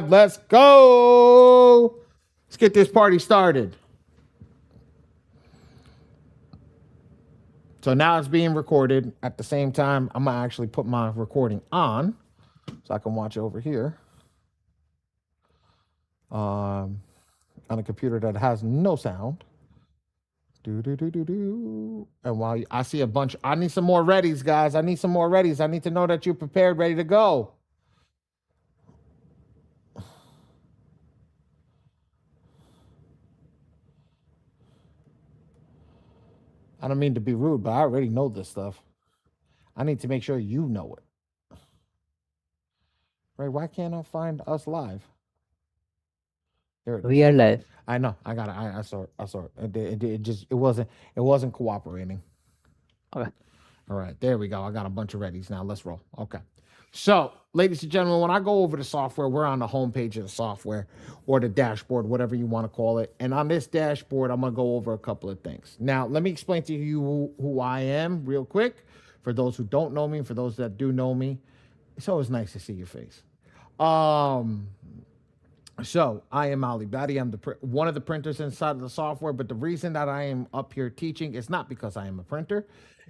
5. Let's go. Let's get this party started. So now it's being recorded. At the same time, I'm going to actually put my recording on so I can watch over here on a computer that has no sound. And while I see a bunch, I need some more readies, guys. I need some more readies. I need to know that you're prepared, ready to go. I don't mean to be rude, but I already know this stuff. I need to make sure you know it. Right? Why can't I find us live? There it is. We are live. I know. I got it. I saw it. I saw it. It wasn't cooperating. Okay. All right, there we go. I got a bunch of readies now. Let's roll. Okay. So, ladies and gentlemen, when I go over the software, we're on the home page of the software or the dashboard, whatever you want to call it. And on this dashboard, I'm going to go over a couple of things. Now, let me explain to you who I am real quick. For those who don't know me, for those that do know me, it's always nice to see your face. So I am Badi. I'm one of the printers inside of the software. But the reason that I am up here teaching is not because I am a printer.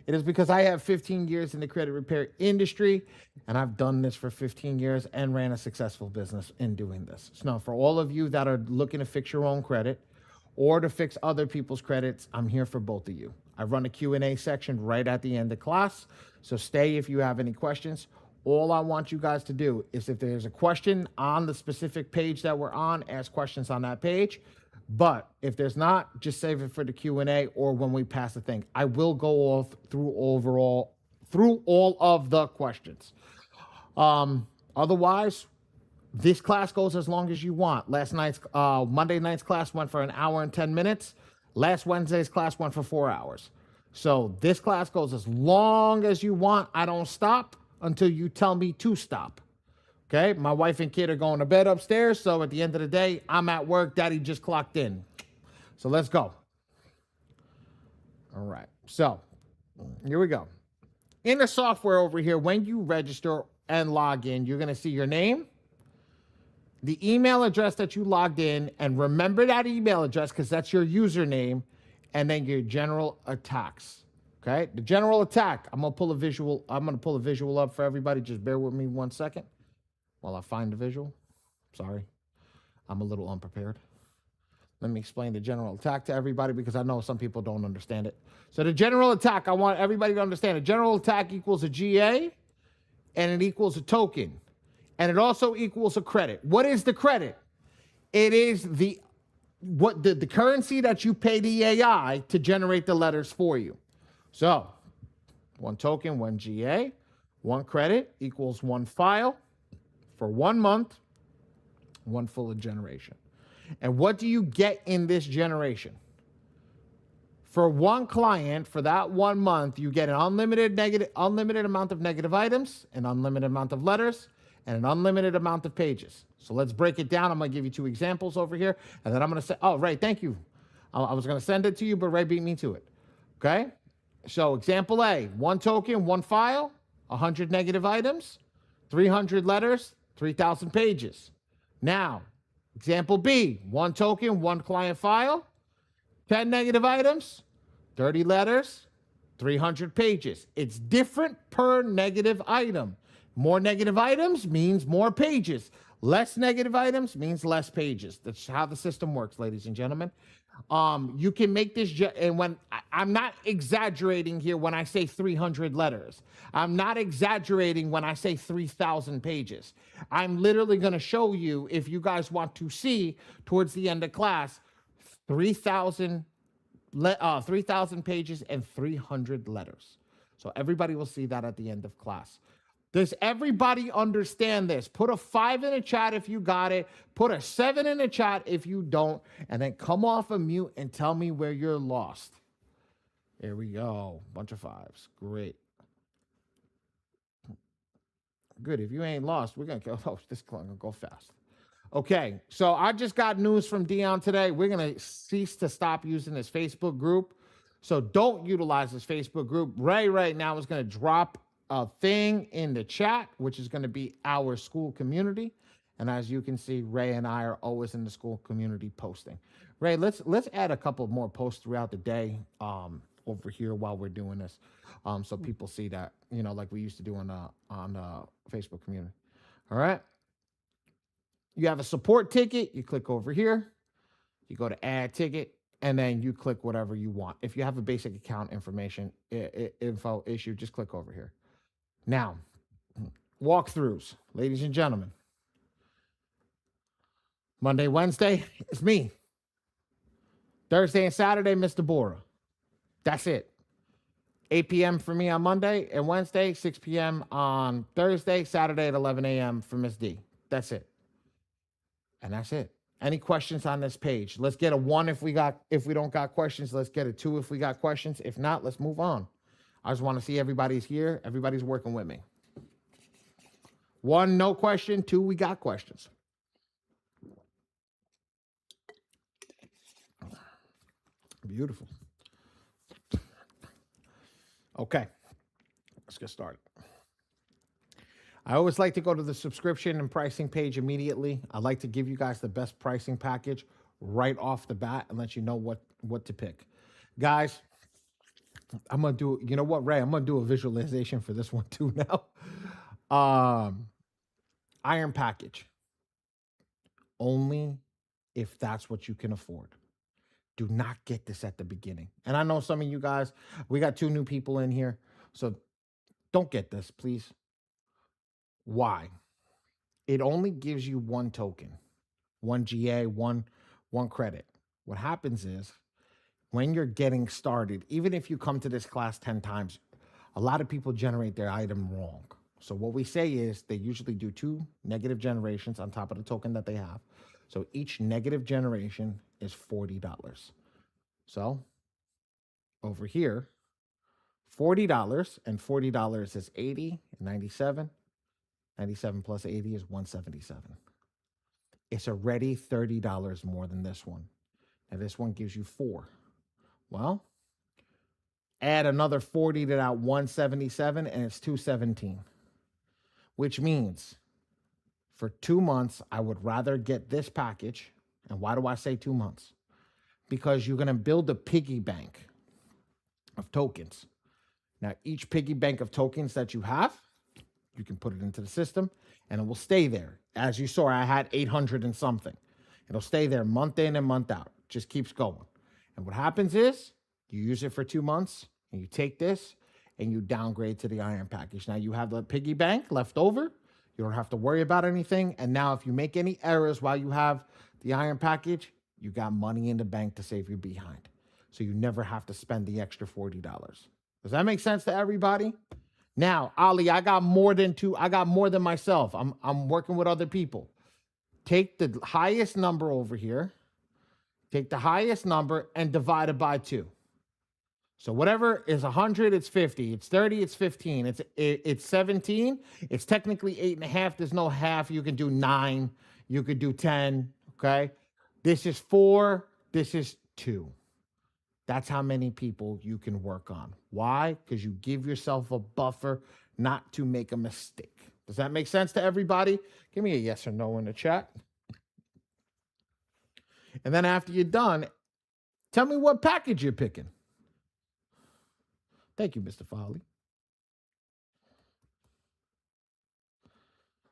It is because I have 15 years in the credit repair industry, and I've done this for 15 years and ran a successful business in doing this. So now, for all of you that are looking to fix your own credit or to fix other people's credits, I'm here for both of you. I run a Q&A section right at the end of class, so stay if you have any questions. All I want you guys to do is if there's a question on the specific page that we're on, ask questions on that page. But if there's not, just save it for the Q&A or when we pass the thing. I will go through all of the questions. Otherwise, this class goes as long as you want. Monday night's class went for 1 hour and 10 minutes. Last Wednesday's class went for 4 hours. So this class goes as long as you want. I don't stop until you tell me to stop. Okay, my wife and kid are going to bed upstairs, so at the end of the day, I'm at work. Daddy just clocked in. So let's go. All right, so here we go. In the software over here, when you register and log in, you're going to see your name, the email address that you logged in, and remember that email address because that's your username, and then your general attacks. Okay, the general attack. I'm going to pull a visual up for everybody. Just bear with me 1 second. While I find the visual. Sorry, I'm a little unprepared. Let me explain the general attack to everybody because I know some people don't understand it. So the general attack, I want everybody to understand. A general attack equals a GA, and it equals a token. And it also equals a credit. What is the credit? It is the currency that you pay the AI to generate the letters for you. So 1 token, 1 GA, 1 credit equals 1 file. For 1 month, 1 full of generation. And what do you get in this generation? For 1 client, for that 1 month, you get an unlimited amount of negative items, an unlimited amount of letters, and an unlimited amount of pages. So let's break it down. I'm going to give you 2 examples over here, and then I'm going to say, oh, Ray, thank you. I was going to send it to you, but Ray beat me to it. Okay? So example A, 1 token, 1 file, 100 negative items, 300 letters, 3,000 pages. Now, example B, 1 token, 1 client file, 10 negative items, 30 letters, 300 pages. It's different per negative item. More negative items means more pages. Less negative items means less pages. That's how the system works, ladies and gentlemen. You can make this, and when I'm not exaggerating here when I say 300 letters, I'm not exaggerating when I say 3,000 pages. I'm literally going to show you, if you guys want to see towards the end of class, 3,000 pages and 300 letters. So everybody will see that at the end of class. Does everybody understand this? Put a 5 in the chat if you got it. Put a 7 in the chat if you don't. And then come off of mute and tell me where you're lost. There we go. Bunch of 5s. Great. Good. If you ain't lost, we're going to go. Oh, this is going to go fast. Okay. So I just got news from Dion today. We're going to cease to stop using this Facebook group. So don't utilize this Facebook group. Ray right now is going to drop a thing in the chat, which is going to be our school community. And as you can see, Ray and I are always in the school community posting. Ray, let's add a couple more posts throughout the day over here while we're doing this, so people see that, like we used to do on the Facebook community. All right. You have a support ticket. You click over here. You go to add ticket, and then you click whatever you want. If you have a basic account information info issue, just click over here. Now, walkthroughs, ladies and gentlemen. Monday, Wednesday, it's me. Thursday and Saturday, Mr. Bora. That's it. 8 p.m. for me on Monday and Wednesday, 6 p.m. on Thursday, Saturday at 11 a.m. for Miss D. That's it. And that's it. Any questions on this page? Let's get a 1 if we don't got questions. Let's get a 2 if we got questions. If not, let's move on. I just want to see everybody's here. Everybody's working with me. 1, no question. 2, we got questions. Beautiful. Okay, let's get started. I always like to go to the subscription and pricing page immediately. I like to give you guys the best pricing package right off the bat and let you know what to pick. Guys, I'm going to do, you know what, Ray? I'm going to do a visualization for this one too now. Iron package. Only if that's what you can afford. Do not get this at the beginning. And I know some of you guys, we got 2 new people in here, so don't get this, please. Why? It only gives you 1 token, 1 GA, one credit. What happens is when you're getting started, even if you come to this class 10 times, a lot of people generate their item wrong. So what we say is they usually do 2 negative generations on top of the token that they have. So each negative generation is $40. So over here, $40, and $40 is 80, 97. 97 plus 80 is 177. It's already $30 more than this one. And this one gives you 4. Well, add another 40 to that 177 and it's 217. Which means for 2 months, I would rather get this package. And why do I say 2 months? Because you're going to build a piggy bank of tokens. Now, each piggy bank of tokens that you have, you can put it into the system and it will stay there. As you saw, I had 800 and something. It'll stay there month in and month out. Just keeps going. And what happens is you use it for 2 months and you take this and you downgrade to the iron package. Now you have the piggy bank left over. You don't have to worry about anything. And now if you make any errors while you have the iron package, you got money in the bank to save your behind. So you never have to spend the extra $40. Does that make sense to everybody? Now, Ali, I got more than myself. I'm working with other people. Take the highest number over here. Take the highest number and divide it by 2. So whatever is 100, it's 50. It's 30, it's 15. It's 17. It's technically 8.5. There's no half. You can do 9. You could do 10. Okay. This is 4. This is 2. That's how many people you can work on. Why? Because you give yourself a buffer not to make a mistake. Does that make sense to everybody? Give me a yes or no in the chat. And then after you're done, tell me what package you're picking. Thank you, Mr. Foley.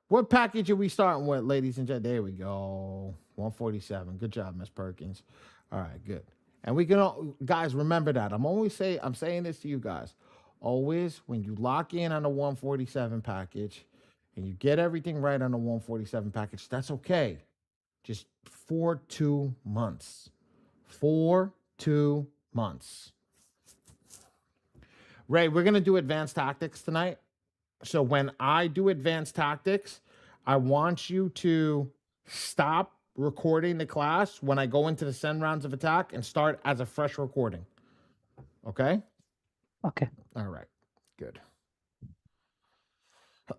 What package are we starting with, ladies and gentlemen? There we go. 147. Good job, Miss Perkins. All right, good. And we can, guys, remember that. I'm saying this to you guys. Always, when you lock in on a 147 package and you get everything right on a 147 package, that's okay. Just for 2 months. For 2 months. Ray, we're going to do advanced tactics tonight. So when I do advanced tactics, I want you to stop recording the class when I go into the send rounds of attack and start as a fresh recording. Okay? Okay. All right. Good.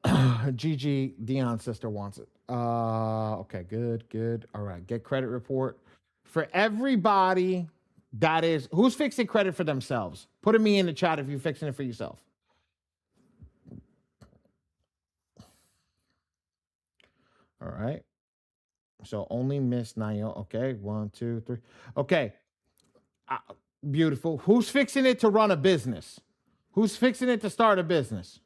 GG, Dion's sister wants it. Okay, good. All right, get credit report. For everybody that is, who's fixing credit for themselves? Put a me in the chat if you're fixing it for yourself. All right. So only Miss Naomi. Okay, 1, 2, 3. Okay, uh, beautiful. Who's fixing it to run a business? Who's fixing it to start a business?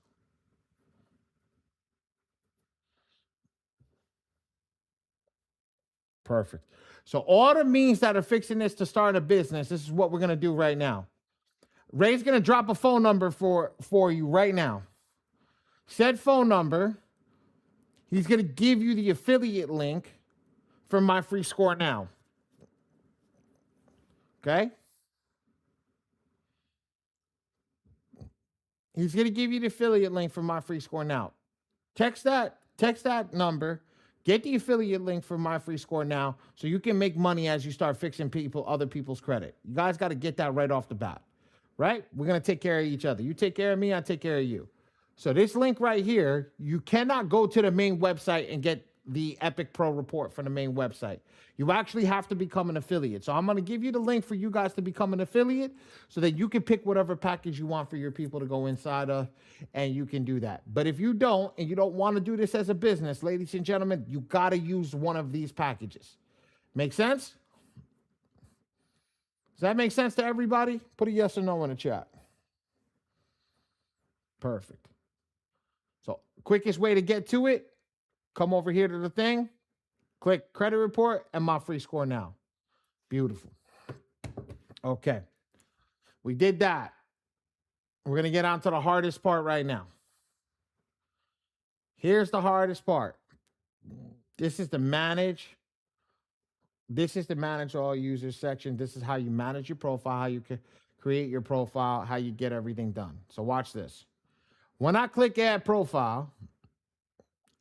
Perfect. So all the means that are fixing this to start a business, this is what we're gonna do right now. Ray's gonna drop a phone number for you right now. Said phone number. He's gonna give you the affiliate link from My Free Score Now. Okay. He's gonna give you the affiliate link from My Free Score Now. Text that number. Get the affiliate link for My Free Score Now so you can make money as you start fixing other people's credit. You guys got to get that right off the bat, right? We're going to take care of each other. You take care of me, I take care of you. So this link right here, you cannot go to the main website and get the Epic Pro report from the main website. You actually have to become an affiliate. So I'm going to give you the link for you guys to become an affiliate so that you can pick whatever package you want for your people to go inside of, and you can do that. But if you don't, and you don't want to do this as a business, ladies and gentlemen, you got to use one of these packages. Make sense? Does that make sense to everybody? Put a yes or no in the chat. Perfect. So quickest way to get to it, come over here to the thing, click credit report and My Free Score Now. Beautiful. Okay. We did that. We're going to get on to the hardest part right now. Here's the hardest part. This is the manage. This is the manage all users section. This is how you manage your profile, how you can create your profile, how you get everything done. So watch this. When I click add profile,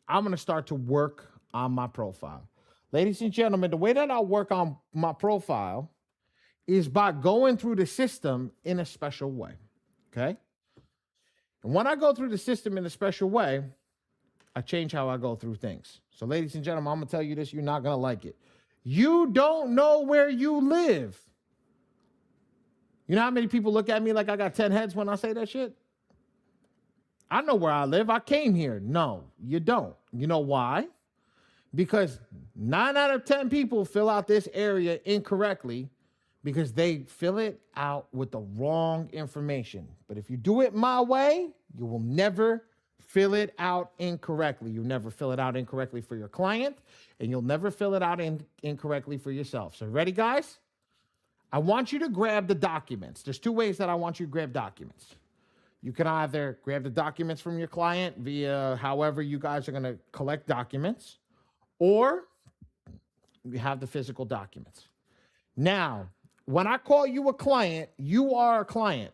I'm going to start to work on my profile. Ladies and gentlemen, the way that I work on my profile is by going through the system in a special way. Okay? And when I go through the system in a special way, I change how I go through things. So, ladies and gentlemen, I'm going to tell you this. You're not going to like it. You don't know where you live. You know how many people look at me like I got 10 heads when I say that shit? I know where I live. I came here. No, you don't. You know why? Because 9 out of 10 people fill out this area incorrectly because they fill it out with the wrong information. But if you do it my way, you will never fill it out incorrectly. You'll never fill it out incorrectly for your client, and you'll never fill it out incorrectly for yourself. So ready, guys? I want you to grab the documents. There's 2 ways that I want you to grab documents. You can either grab the documents from your client via however you guys are going to collect documents, or you have the physical documents. Now, when I call you a client, you are a client.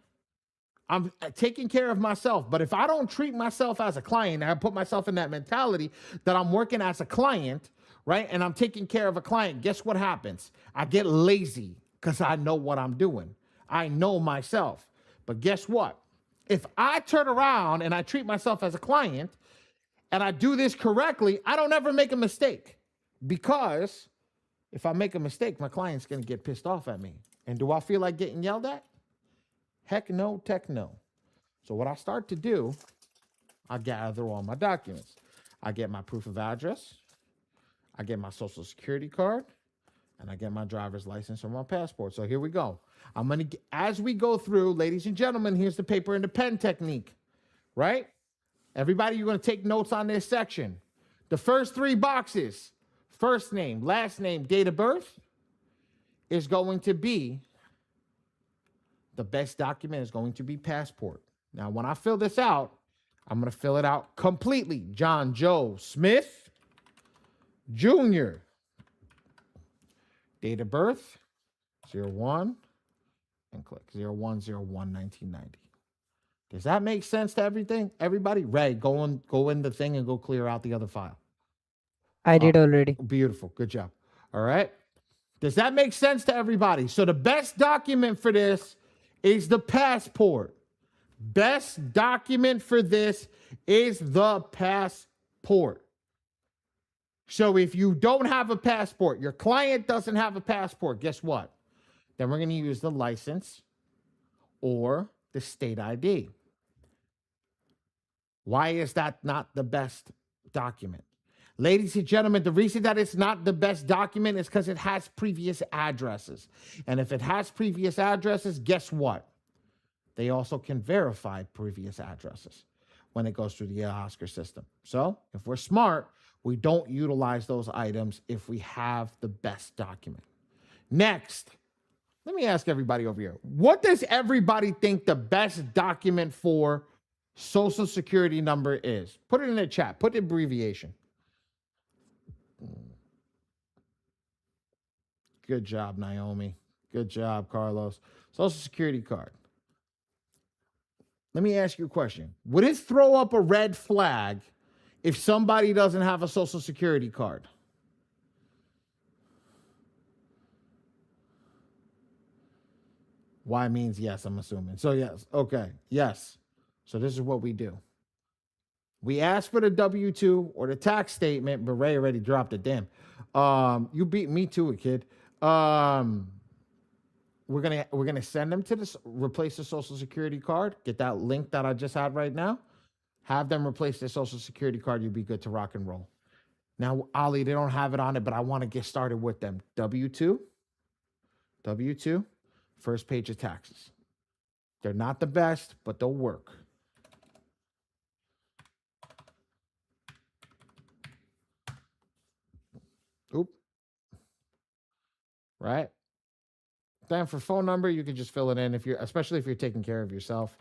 I'm taking care of myself. But if I don't treat myself as a client, I put myself in that mentality that I'm working as a client, right? And I'm taking care of a client. Guess what happens? I get lazy because I know what I'm doing. I know myself. But guess what? If I turn around and I treat myself as a client and I do this correctly, I don't ever make a mistake. Because if I make a mistake, my client's going to get pissed off at me. And do I feel like getting yelled at? Heck no, tech no. So what I start to do, I gather all my documents. I get my proof of address. I get my social security card. And I get my driver's license or my passport. So here we go. I'm going to, as we go through, ladies and gentlemen, here's the paper and the pen technique, right? Everybody, you're going to take notes on this section. The first 3 boxes, first name, last name, date of birth, is going to be, the best document is going to be passport. Now, when I fill this out, I'm going to fill it out completely. John Joe Smith Jr. Date of birth, 01, and click 01/01/1990. Does that make sense to everything? Everybody? Ray, go in the thing and go clear out the other file. I did already. Beautiful. Good job. All right. Does that make sense to everybody? So the best document for this is the passport. Best document for this is the passport. So if you don't have a passport, your client doesn't have a passport, guess what? Then we're going to use the license or the state ID. Why is that not the best document? Ladies and gentlemen, the reason that it's not the best document is because it has previous addresses. And if it has previous addresses, guess what? They also can verify previous addresses when it goes through the Oscar system. So if we're smart, we don't utilize those items if we have the best document. Next, let me ask everybody over here. What does everybody think the best document for Social Security number is? Put it in the chat. Put the abbreviation. Good job, Naomi. Good job, Carlos. Social Security card. Let me ask you a question. Would it throw up a red flag if somebody doesn't have a Social Security card? Y means yes, I'm assuming. So yes, okay, yes. So this is what we do. We ask for the W-2 or the tax statement, but Ray already dropped it. Damn. You beat me to it, kid. We're gonna send them to this, replace the Social Security card. Get that link that I just had right now. Have them replace their Social Security card. You'll be good to rock and roll. Now, Ali, they don't have it on it, but I want to get started with them. W-2, first page of taxes. They're not the best, but they'll work. Oop. Right? Then for phone number, you could just fill it in especially if you're taking care of yourself,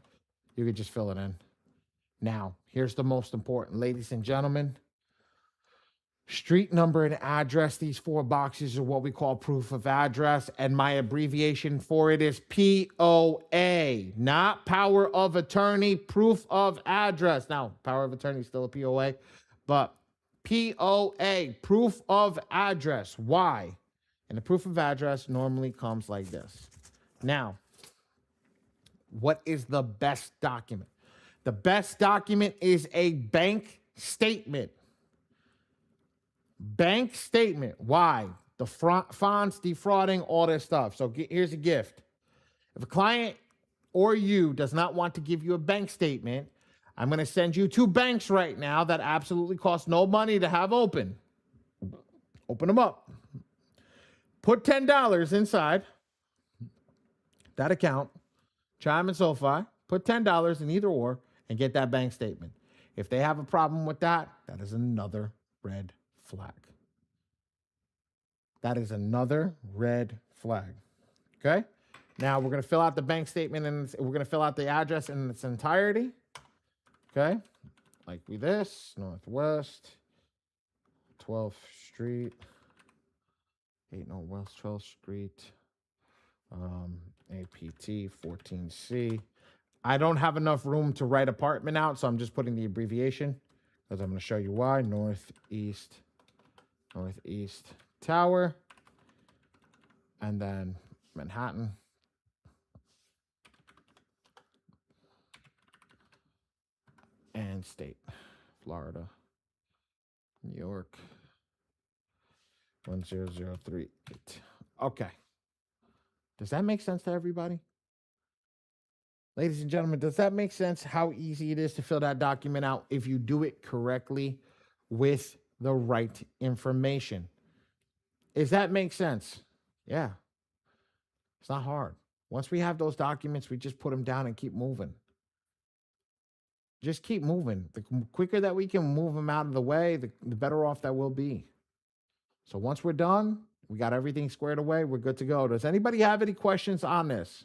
you could just fill it in. Now, here's the most important, ladies and gentlemen. Street number and address. These 4 boxes are what we call proof of address, and my abbreviation for it is POA, not power of attorney, proof of address. Now, power of attorney is still a POA, but POA, proof of address. Why? And the proof of address normally comes like this. Now, what is the best document? The best document is a bank statement. Bank statement. Why? The fonts, defrauding, all this stuff. So here's a gift. If a client or you does not want to give you a bank statement, I'm going to send you 2 banks right now that absolutely cost no money to have open. Open them up. Put $10 inside that account, Chime and SoFi. Put $10 in either or and get that bank statement. If they have a problem with that, that is another red flag. That is another red flag. Okay? Now we're going to fill out the bank statement and we're going to fill out the address in its entirety. Okay? Like this, Northwest, 12th Street, 8 Northwest 12th Street, APT 14C. I don't have enough room to write apartment out, so I'm just putting the abbreviation because I'm going to show you why. Northeast Tower, and then Manhattan. And state, Florida, New York, 10038. Okay. Does that make sense to everybody? Ladies and gentlemen, does that make sense how easy it is to fill that document out if you do it correctly with the right information? Does that make sense? Yeah. It's not hard. Once we have those documents, we just put them down and keep moving. Just keep moving. The quicker that we can move them out of the way, the better off that we'll be. So once we're done, we got everything squared away, we're good to go. Does anybody have any questions on this?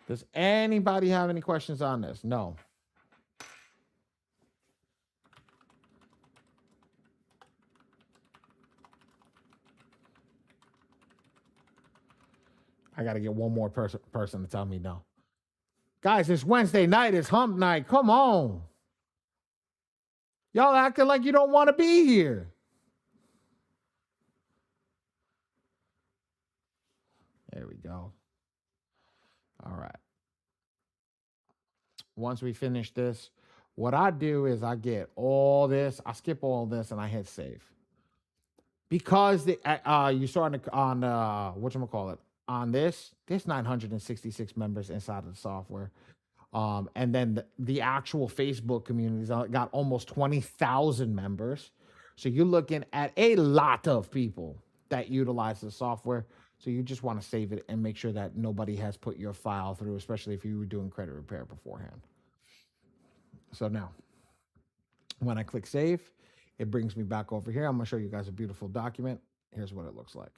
Does anybody have any questions on this? No. I got to get one more person to tell me no. Guys, it's Wednesday night. It's hump night. Come on. Y'all acting like you don't want to be here. There we go. All right. Once we finish this, what I do is I get all this, I skip all this, and I hit save. Because you saw on whatchamacallit, on this, there's 966 members inside of the software. And then the actual Facebook communities got almost 20,000 members. So you're looking at a lot of people that utilize the software. So you just want to save it and make sure that nobody has put your file through, especially if you were doing credit repair beforehand. So now, when I click save, it brings me back over here. I'm going to show you guys a beautiful document. Here's what it looks like.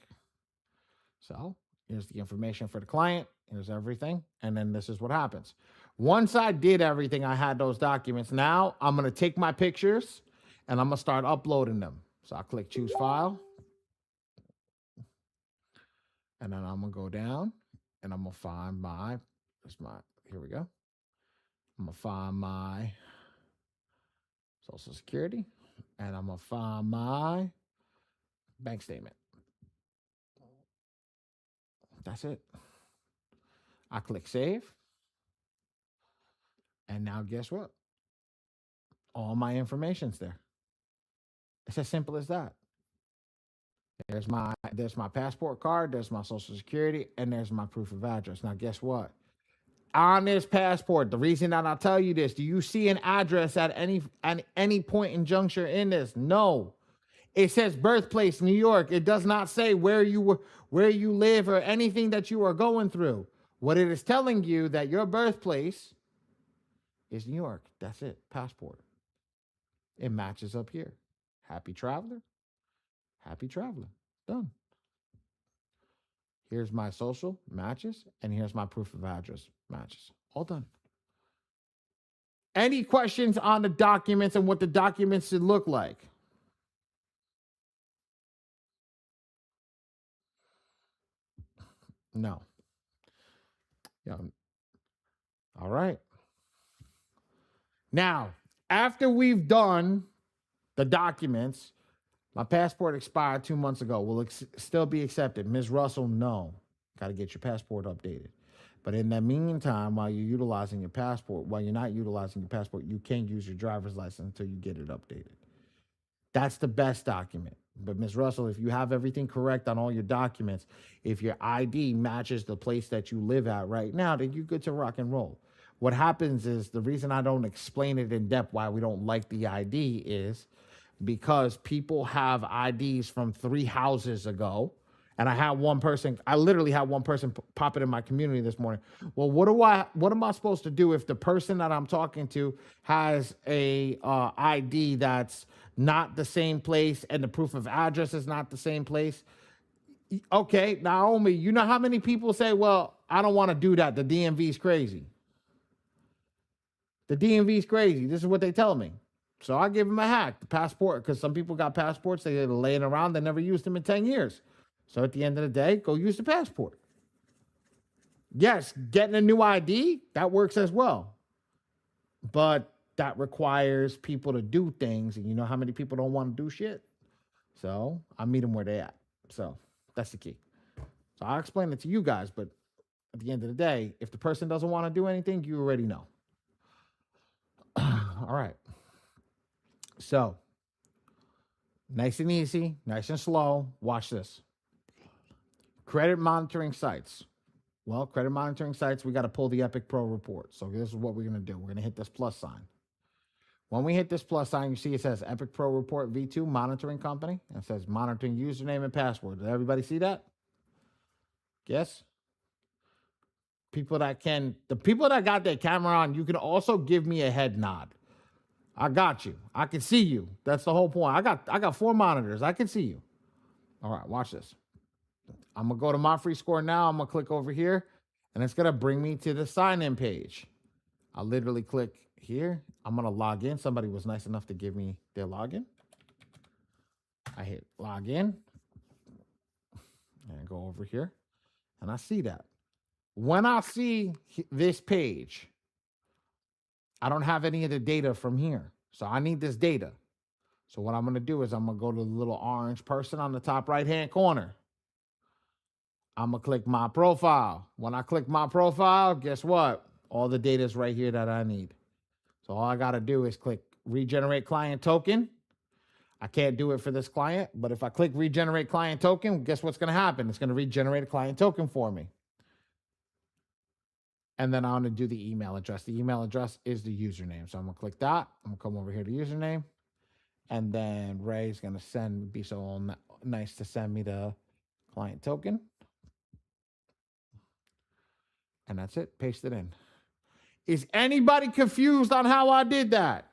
So here's the information for the client. Here's everything. And then this is what happens. Once I did everything, I had those documents. Now I'm going to take my pictures and I'm going to start uploading them. So I click choose file. And then I'm going to go down and I'm going to find here we go. I'm going to find my Social Security and I'm going to find my bank statement. That's it. I click save. And now guess what? All my information's there. It's as simple as that. There's my passport card, there's my Social Security, and there's my proof of address. Now guess what? On this passport, the reason that I'll tell you this, do you see an address at any point in juncture in this? No. It says birthplace, New York. It does not say where you live or anything that you are going through. What it is telling you that your birthplace is New York. That's it. Passport. It matches up here. Happy traveler. Happy traveler. Done. Here's my social, matches, and here's my proof of address, matches. All done. Any questions on the documents and what the documents should look like? No. Yeah. All right. Now, after we've done the documents, my passport expired 2 months ago. Will it still be accepted? Ms. Russell, no. Got to get your passport updated. But in the meantime, while you're utilizing your passport, while you're not utilizing your passport, you can use your driver's license until you get it updated. That's the best document. But Ms. Russell, if you have everything correct on all your documents, if your ID matches the place that you live at right now, then you're good to rock and roll. What happens is, the reason I don't explain it in depth why we don't like the ID is because people have IDs from 3 houses ago. And I literally had one person pop it in my community this morning. Well, what am I supposed to do if the person that I'm talking to has a ID that's not the same place and the proof of address is not the same place? Okay, Naomi, you know how many people say, well, I don't want to do that. The DMV is crazy. The DMV is crazy. This is what they tell me. So I give them a hack, the passport, because some people got passports, they're laying around, they never used them in 10 years. So at the end of the day, go use the passport. Yes, getting a new ID, that works as well. But that requires people to do things, and you know how many people don't want to do shit? So I meet them where they at. So that's the key. So I'll explain it to you guys, but at the end of the day, if the person doesn't want to do anything, you already know. All right. So, nice and easy, nice and slow. Watch this. Credit monitoring sites. Well, credit monitoring sites, we got to pull the Epic Pro report. So this is what we're going to do. We're going to hit this plus sign. When we hit this plus sign, you see it says Epic Pro Report V2 Monitoring Company. It says monitoring username and password. Did everybody see that? Yes? The people that got their camera on, you can also give me a head nod. I got you. I can see you. That's the whole point. I got 4 monitors. I can see you. All right, watch this. I'm going to go to my free score now. I'm going to click over here, and it's going to bring me to the sign-in page. I'll literally click here. I'm going to log in. Somebody was nice enough to give me their login. I hit log in, and go over here, and I see that. When I see this page, I don't have any of the data from here. So I need this data. So what I'm going to do is I'm going to go to the little orange person on the top right-hand corner. I'm going to click my profile. When I click my profile, guess what? All the data is right here that I need. So all I got to do is click regenerate client token. I can't do it for this client, but if I click regenerate client token, guess what's going to happen? It's going to regenerate a client token for me. And then I'm going to do the email address. The email address is the username. So I'm going to click that. I'm going to come over here to username. And then Ray's going to be so nice to send me the client token. And that's it. Paste it in. Is anybody confused on how I did that?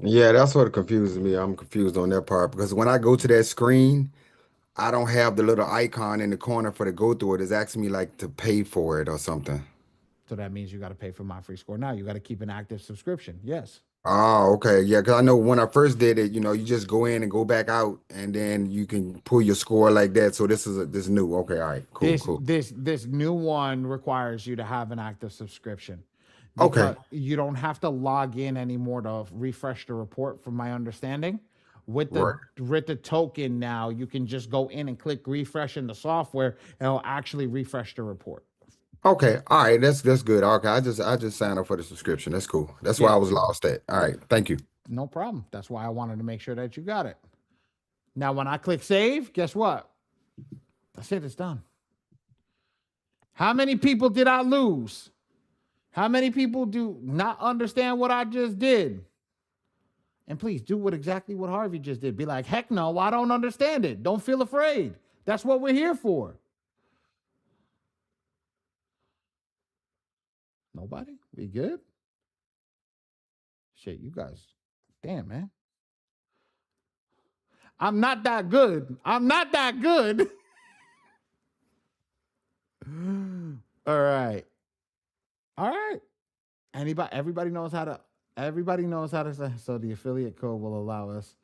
Yeah, that's what confuses me. I'm confused on that part because when I go to that screen, I don't have the little icon in the corner for to go through it. It's asking me like to pay for it or something. So that means you got to pay for my free score now. You got to keep an active subscription. Yes. Oh, okay. Yeah, because I know when I first did it, you just go in and go back out and then you can pull your score like that. So this is this new. Okay, all right. Cool, cool. This new one requires you to have an active subscription Okay. because you don't have to log in anymore to refresh the report, from my understanding. With Right. the token now, you can just go in and click refresh in the software and it'll actually refresh the report. Okay. All right. That's good. Okay. I just signed up for the subscription. That's cool. That's why I was lost at. All right. Thank you. No problem. That's why I wanted to make sure that you got it. Now, when I click save, guess what? That's it. It's done. How many people did I lose? How many people do not understand what I just did? And please do exactly what Harvey just did. Be like, heck no, I don't understand it. Don't feel afraid. That's what we're here for. Nobody? We good? Shit, you guys. Damn, man. I'm not that good. I'm not that good. All right. All right. Everybody knows how to say. So the affiliate code will allow us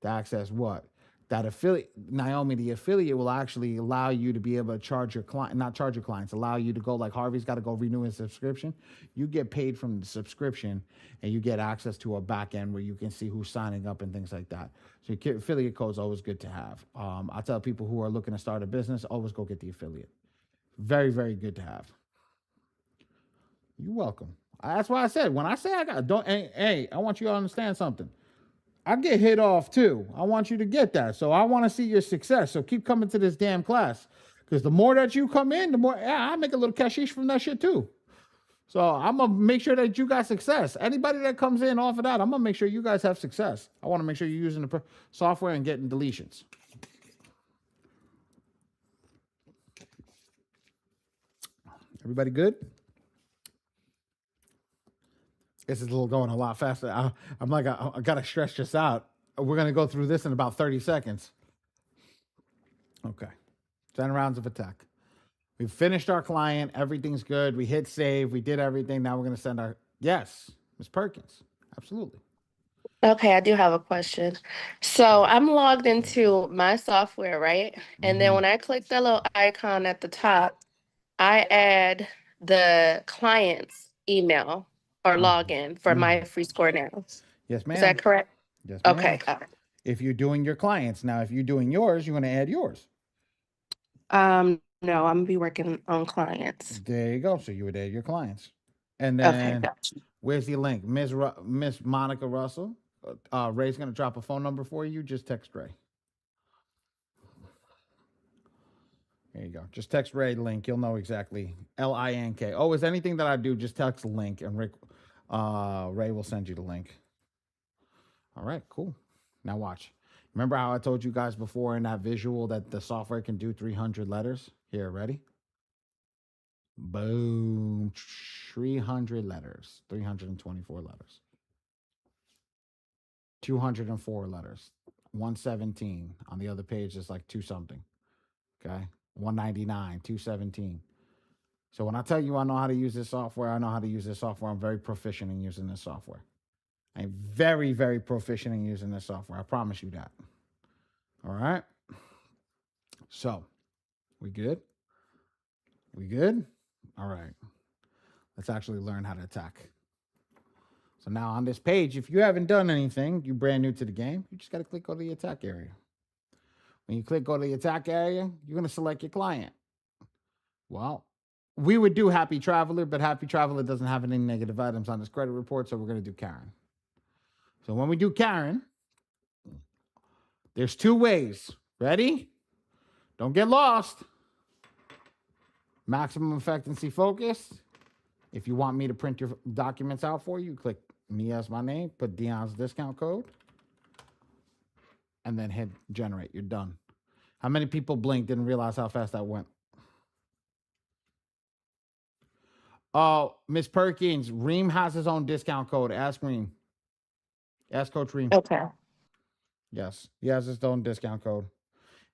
to access what? That affiliate, Naomi, the affiliate will actually allow you to be able to charge your client, not charge your clients, allow you to go, like Harvey's got to go renew his subscription. You get paid from the subscription and you get access to a back end where you can see who's signing up and things like that. So your affiliate code is always good to have. I tell people who are looking to start a business, always go get the affiliate. Very, very good to have. You're welcome. That's why I said, when I say hey, I want you to understand something. I get hit off too. I want you to get that. So I want to see your success. So keep coming to this damn class. Because the more that you come in, the more, I make a little cashish from that shit too. So I'm going to make sure that you got success. Anybody that comes in off of that, I'm going to make sure you guys have success. I want to make sure you're using the software and getting deletions. Everybody good? This is going a lot faster. I'm like, I got to stretch this out. We're going to go through this in about 30 seconds. Okay. 10 rounds of attack. We've finished our client. Everything's good. We hit save. We did everything. Now we're going to send our... Yes, Ms. Perkins. Absolutely. Okay, I do have a question. So I'm logged into my software, right? And then when I click the little icon at the top, I add the client's email or login for my free score now. Yes, ma'am. Is that correct? Yes, ma'am. Okay, got it. If you're doing your clients. Now, if you're doing yours, you're going to add yours. No, I'm gonna be working on clients. There you go. So you would add your clients. And Okay, then, gotcha. where's the link? Miss Monica Russell. Ray's going to drop a phone number for you. Just text Ray. There you go. Just text Ray link. You'll know exactly. LINK. Always anything that I do, just text link and Ray will send you the link. All right, cool. Now watch. Remember how I told you guys before in that visual that the software can do 300 letters? Here, ready? Boom. 300 letters. 324 letters. 204 letters. 117. On the other page, it's like 2 something. Okay? 199, 217. So when I tell you I know how to use this software, I know how to use this software. I'm very proficient in using this software. I'm very, very proficient in using this software. I promise you that. All right? So, we good? We good? All right. Let's actually learn how to attack. So now on this page, if you haven't done anything, you're brand new to the game, you just got to click go to the attack area. When you click go to the attack area, you're going to select your client. Well, we would do Happy Traveler, but Happy Traveler doesn't have any negative items on his credit report, so we're going to do Karen. So when we do Karen, there's 2 ways. Ready? Don't get lost. Maximum efficiency focus. If you want me to print your documents out for you, click me as my name, put Dion's discount code, and then hit generate. You're done. How many people blinked, didn't realize how fast that went? Oh, Miss Perkins, Reem has his own discount code. Ask Reem. Ask Coach Reem. Okay. Yes, he has his own discount code.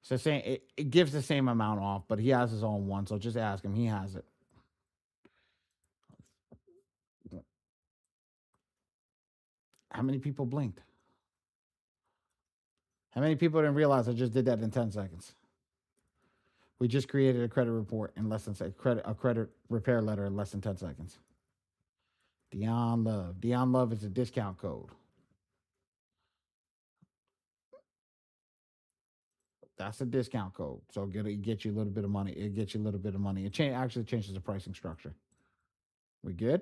It's the same. It gives the same amount off, but he has his own one. So just ask him. He has it. How many people blinked? How many people didn't realize I just did that in 10 seconds? We just created a credit report in less than a credit repair letter in less than 10 seconds. Dion Love. Dion Love is a discount code. That's a discount code. So it get you a little bit of money. It gets you a little bit of money. It actually changes the pricing structure. We good?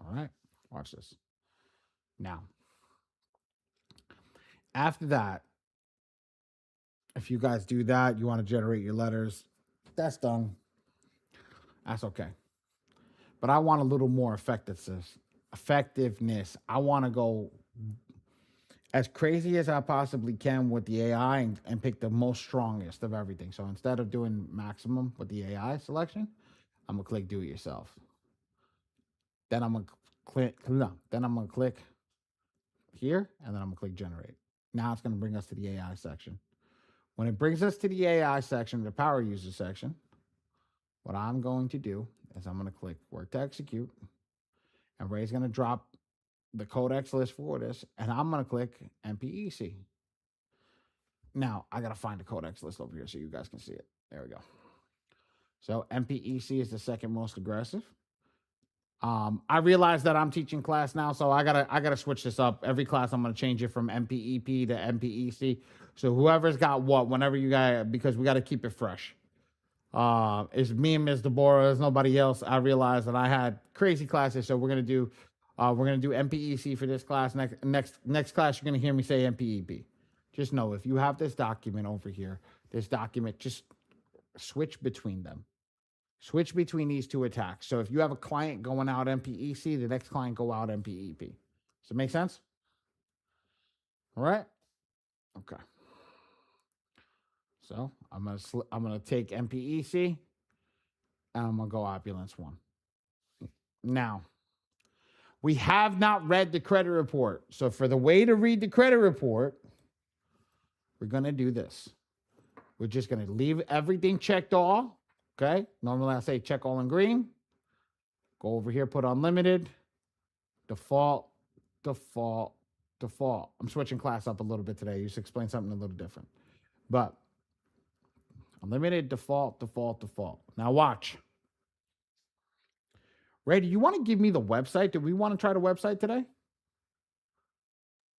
All right. Watch this. Now, after that, if you guys do that, you want to generate your letters, that's done. That's okay. But I want a little more effectiveness. I want to go as crazy as I possibly can with the AI and pick the most strongest of everything. So instead of doing maximum with the AI selection, I'm gonna click do it yourself. Then I'm gonna click here, and then I'm gonna click generate. Now it's gonna bring us to the AI section. When it brings us to the AI section, the power user section, what I'm going to do is I'm gonna click work to execute, and Ray's gonna drop the codex list for this, and I'm gonna click MPEC. Now I gotta find the codex list over here so you guys can see it. There we go. So MPEC is the second most aggressive. I realize that I'm teaching class now, so I gotta switch this up. Every class I'm gonna change it from MPEP to MPEC. So whoever's got what, whenever you guys, because we gotta keep it fresh. It's me and Ms. Deborah. There's nobody else. I realized that I had crazy classes, so we're gonna do MPEC for this class. Next class, you're gonna hear me say MPEP. Just know if you have this document over here, just switch between them. Switch between these two attacks. So if you have a client going out MPEC, the next client go out MPEP. Does it make sense? All right. Okay. So I'm gonna take MPEC, and I'm gonna go opulence 1. Now, we have not read the credit report. So for the way to read the credit report, we're gonna do this. We're just gonna leave everything checked all. Okay. Normally I say check all in green. Go over here, put unlimited, default. I'm switching class up a little bit today. You should explain something a little different. But unlimited, default. Now watch. Ray, do you want to give me the website? Do we want to try the website today?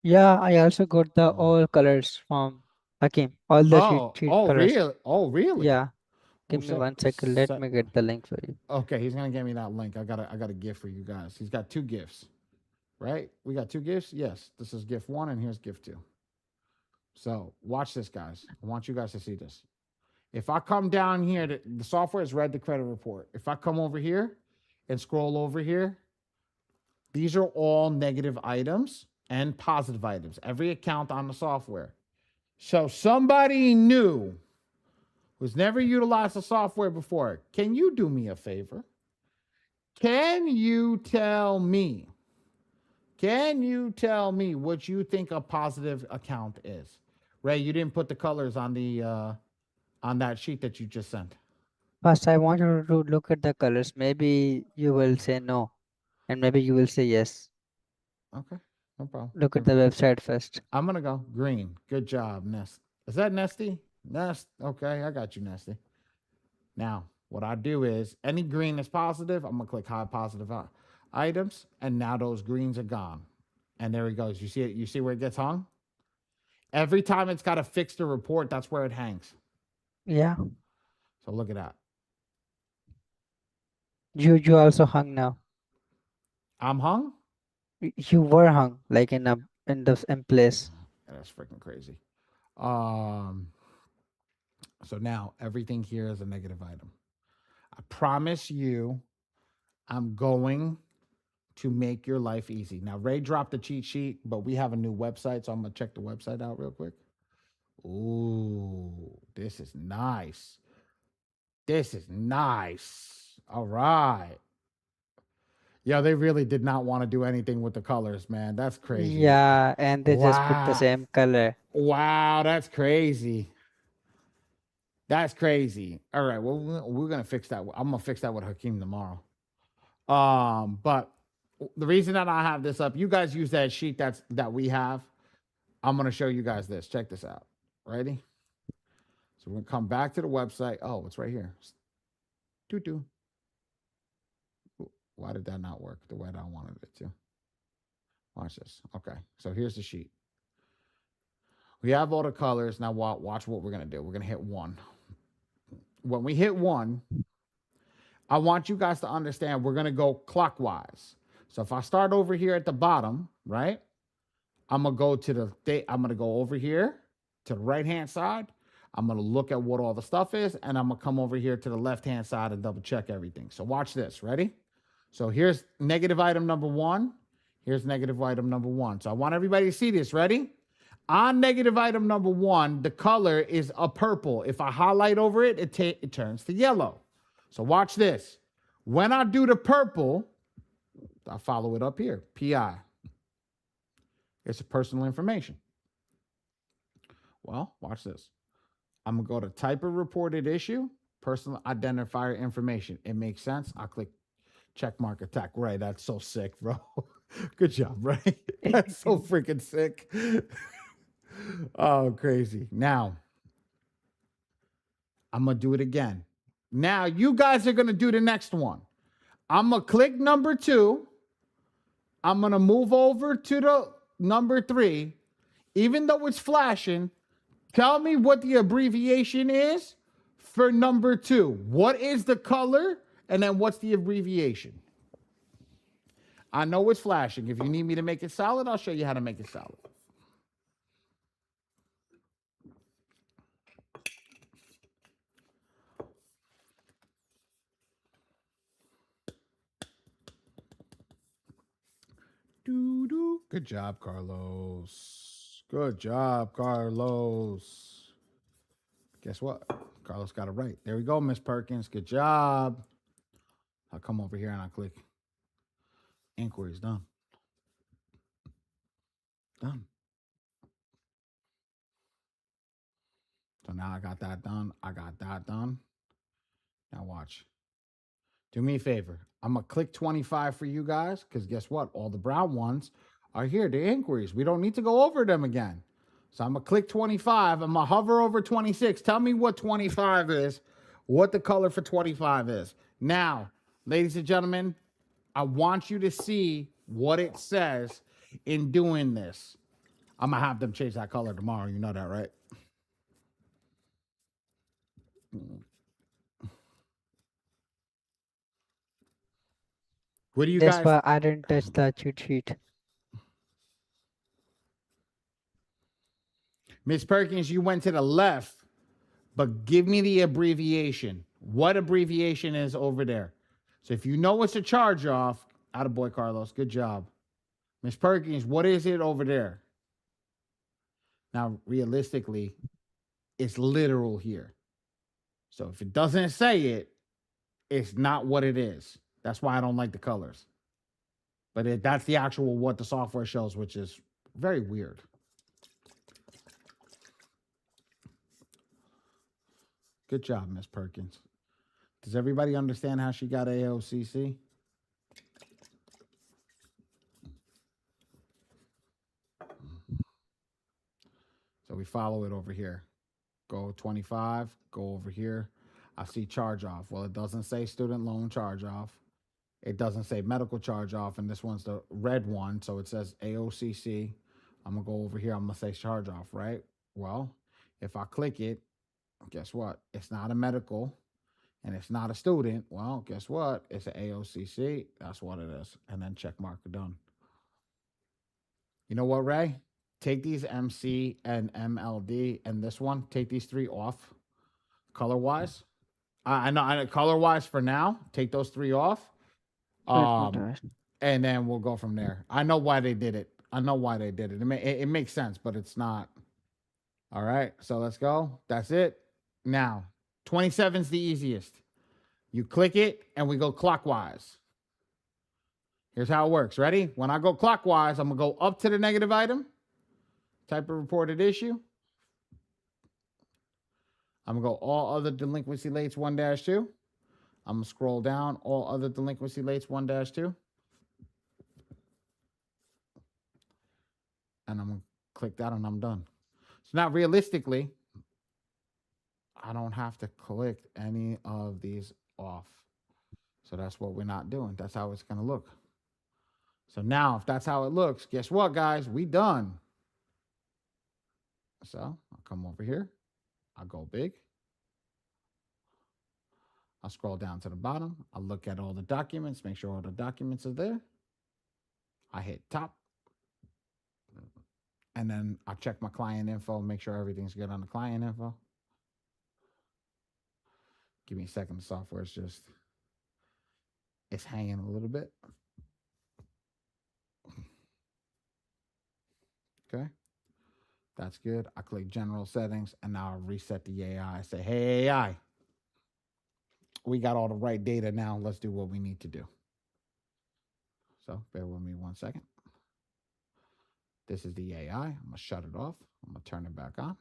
Yeah, I also got the all colors from Hakim. All the sheet colors. Really? Oh, really? Yeah. Give me 1 second. Let me get the link for you. Okay, he's gonna give me that link. I got a gift for you guys. He's got 2 gifts, right? We got 2 gifts. Yes, this is gift 1, and here's gift 2. So watch this, guys. I want you guys to see this. If I come down here, the software has read the credit report. If I come over here and scroll over here, these are all negative items and positive items. Every account on the software. So somebody new who's never utilized the software before, can you do me a favor? Can you tell me what you think a positive account is? Ray, you didn't put the colors on the on that sheet that you just sent. First, I want you to look at the colors. Maybe you will say no, and maybe you will say yes. Okay, no problem. Look at the website first. I'm gonna go green. Good job, Nest. Is that Nesty? Nest. Okay, I got you, Nesty. Now, what I do is any green is positive. I'm gonna click high positive items, and now those greens are gone. And there he goes. You see it? You see where it gets hung? Every time it's got to fix the report, that's where it hangs. Yeah. So look at that. You also hung now. I'm hung? You were hung like in place. That's freaking crazy. So now everything here is a negative item. I promise you, I'm going to make your life easy. Now, Ray dropped the cheat sheet, but we have a new website, so I'm gonna check the website out real quick. Ooh, this is nice. This is nice. All right. Yeah, they really did not want to do anything with the colors, man. That's crazy. Yeah, and they just put the Wow. same color. Wow, that's crazy. That's crazy. All right, well, we're gonna fix that. I'm gonna fix that with Hakeem tomorrow. But the reason that I have this up, you guys use that sheet that we have. I'm gonna show you guys this. Check this out. Ready? So we're gonna come back to the website. Oh, it's right here. Doo-doo. Why did that not work the way that I wanted it to? Watch this. Okay, so here's the sheet. We have all the colors. Now watch what we're gonna do. We're gonna hit 1. When we hit 1, I want you guys to understand we're gonna go clockwise. So if I start over here at the bottom, right? I'm gonna go over here to the right-hand side. I'm gonna look at what all the stuff is, and I'm gonna come over here to the left-hand side and double check everything. So watch this. Ready? So here's negative item number 1. Here's negative item number 1. So I want everybody to see this. Ready? On negative item number 1, the color is a purple. If I highlight over it, it turns to yellow. So watch this. When I do the purple, I follow it up here. PI. It's personal information. Well, watch this. I'm going to go to type of reported issue, personal identifier information. It makes sense. I'll click check mark attack. Right. That's so sick, bro. Good job, right? That's so freaking sick. Oh, crazy. Now, I'm going to do it again. Now, you guys are going to do the next one. I'm going to click number 2. I'm going to move over to the number 3. Even though it's flashing, tell me what the abbreviation is for number 2. What is the color? And then what's the abbreviation? I know it's flashing. If you need me to make it solid, I'll show you how to make it solid. Doo-doo. Good job, Carlos. Good job, Carlos. Guess what? Carlos got it right. There we go, Miss Perkins. Good job. I'll come over here and I'll click inquiries. Done. Done. So now I got that done. I got that done. Now watch. Do me a favor. I'm going to click 25 for you guys because guess what? All the brown ones are here. The inquiries. We don't need to go over them again. So I'm going to click 25. I'm going to hover over 26. Tell me what 25 is, what the color for 25 is. Now, ladies and gentlemen, I want you to see what it says in doing this. I'm going to have them change that color tomorrow. You know that, right? What do you That's guys... why I didn't touch the cheat sheet. Miss Perkins, you went to the left, but give me the abbreviation. What abbreviation is over there? So if you know it's a charge off, attaboy, Carlos, good job. Miss Perkins, what is it over there? Now, realistically, it's literal here. So if it doesn't say it, it's not what it is. That's why I don't like the colors. But that's the actual what the software shows, which is very weird. Good job, Miss Perkins. Does everybody understand how she got AOCC? So we follow it over here. Go 25, go over here. I see charge off. Well, it doesn't say student loan charge off. It doesn't say medical charge off, and this one's the red one, so it says AOCC. I'm going to go over here. I'm going to say charge off, right? Well, if I click it, guess what? It's not a medical, and it's not a student. Well, guess what? It's an AOCC. That's what it is. And then check mark done. You know what, Ray? take these MC and MLD and this one, take these three off color wise. I know color wise for now, take those three off. Let me do it. And then we'll go from there. I know why they did it. It makes sense, but it's not. All right, so let's go. That's it. Now, 27 is the easiest. You click it and we go clockwise. Here's how it works. Ready? When I go clockwise, I'm going to go up to the negative item, type of reported issue. I'm going to go all other delinquency lates 1-2. I'm going to scroll down all other delinquency lates 1-2. And I'm going to click that and I'm done. So now realistically, I don't have to click any of these off. So that's what we're not doing. That's how it's going to look. So now if that's how it looks, guess what, guys? We done. So I'll come over here. I'll go big. I'll scroll down to the bottom. I'll look at all the documents, make sure all the documents are there. I hit top. And then I'll check my client info, make sure everything's good on the client info. Give me a second. The software is it's hanging a little bit. Okay. That's good. I click general settings and now I reset the AI. I say, hey, AI, we got all the right data now. Let's do what we need to do. So bear with me 1 second. This is the AI. I'm going to shut it off. I'm going to turn it back on.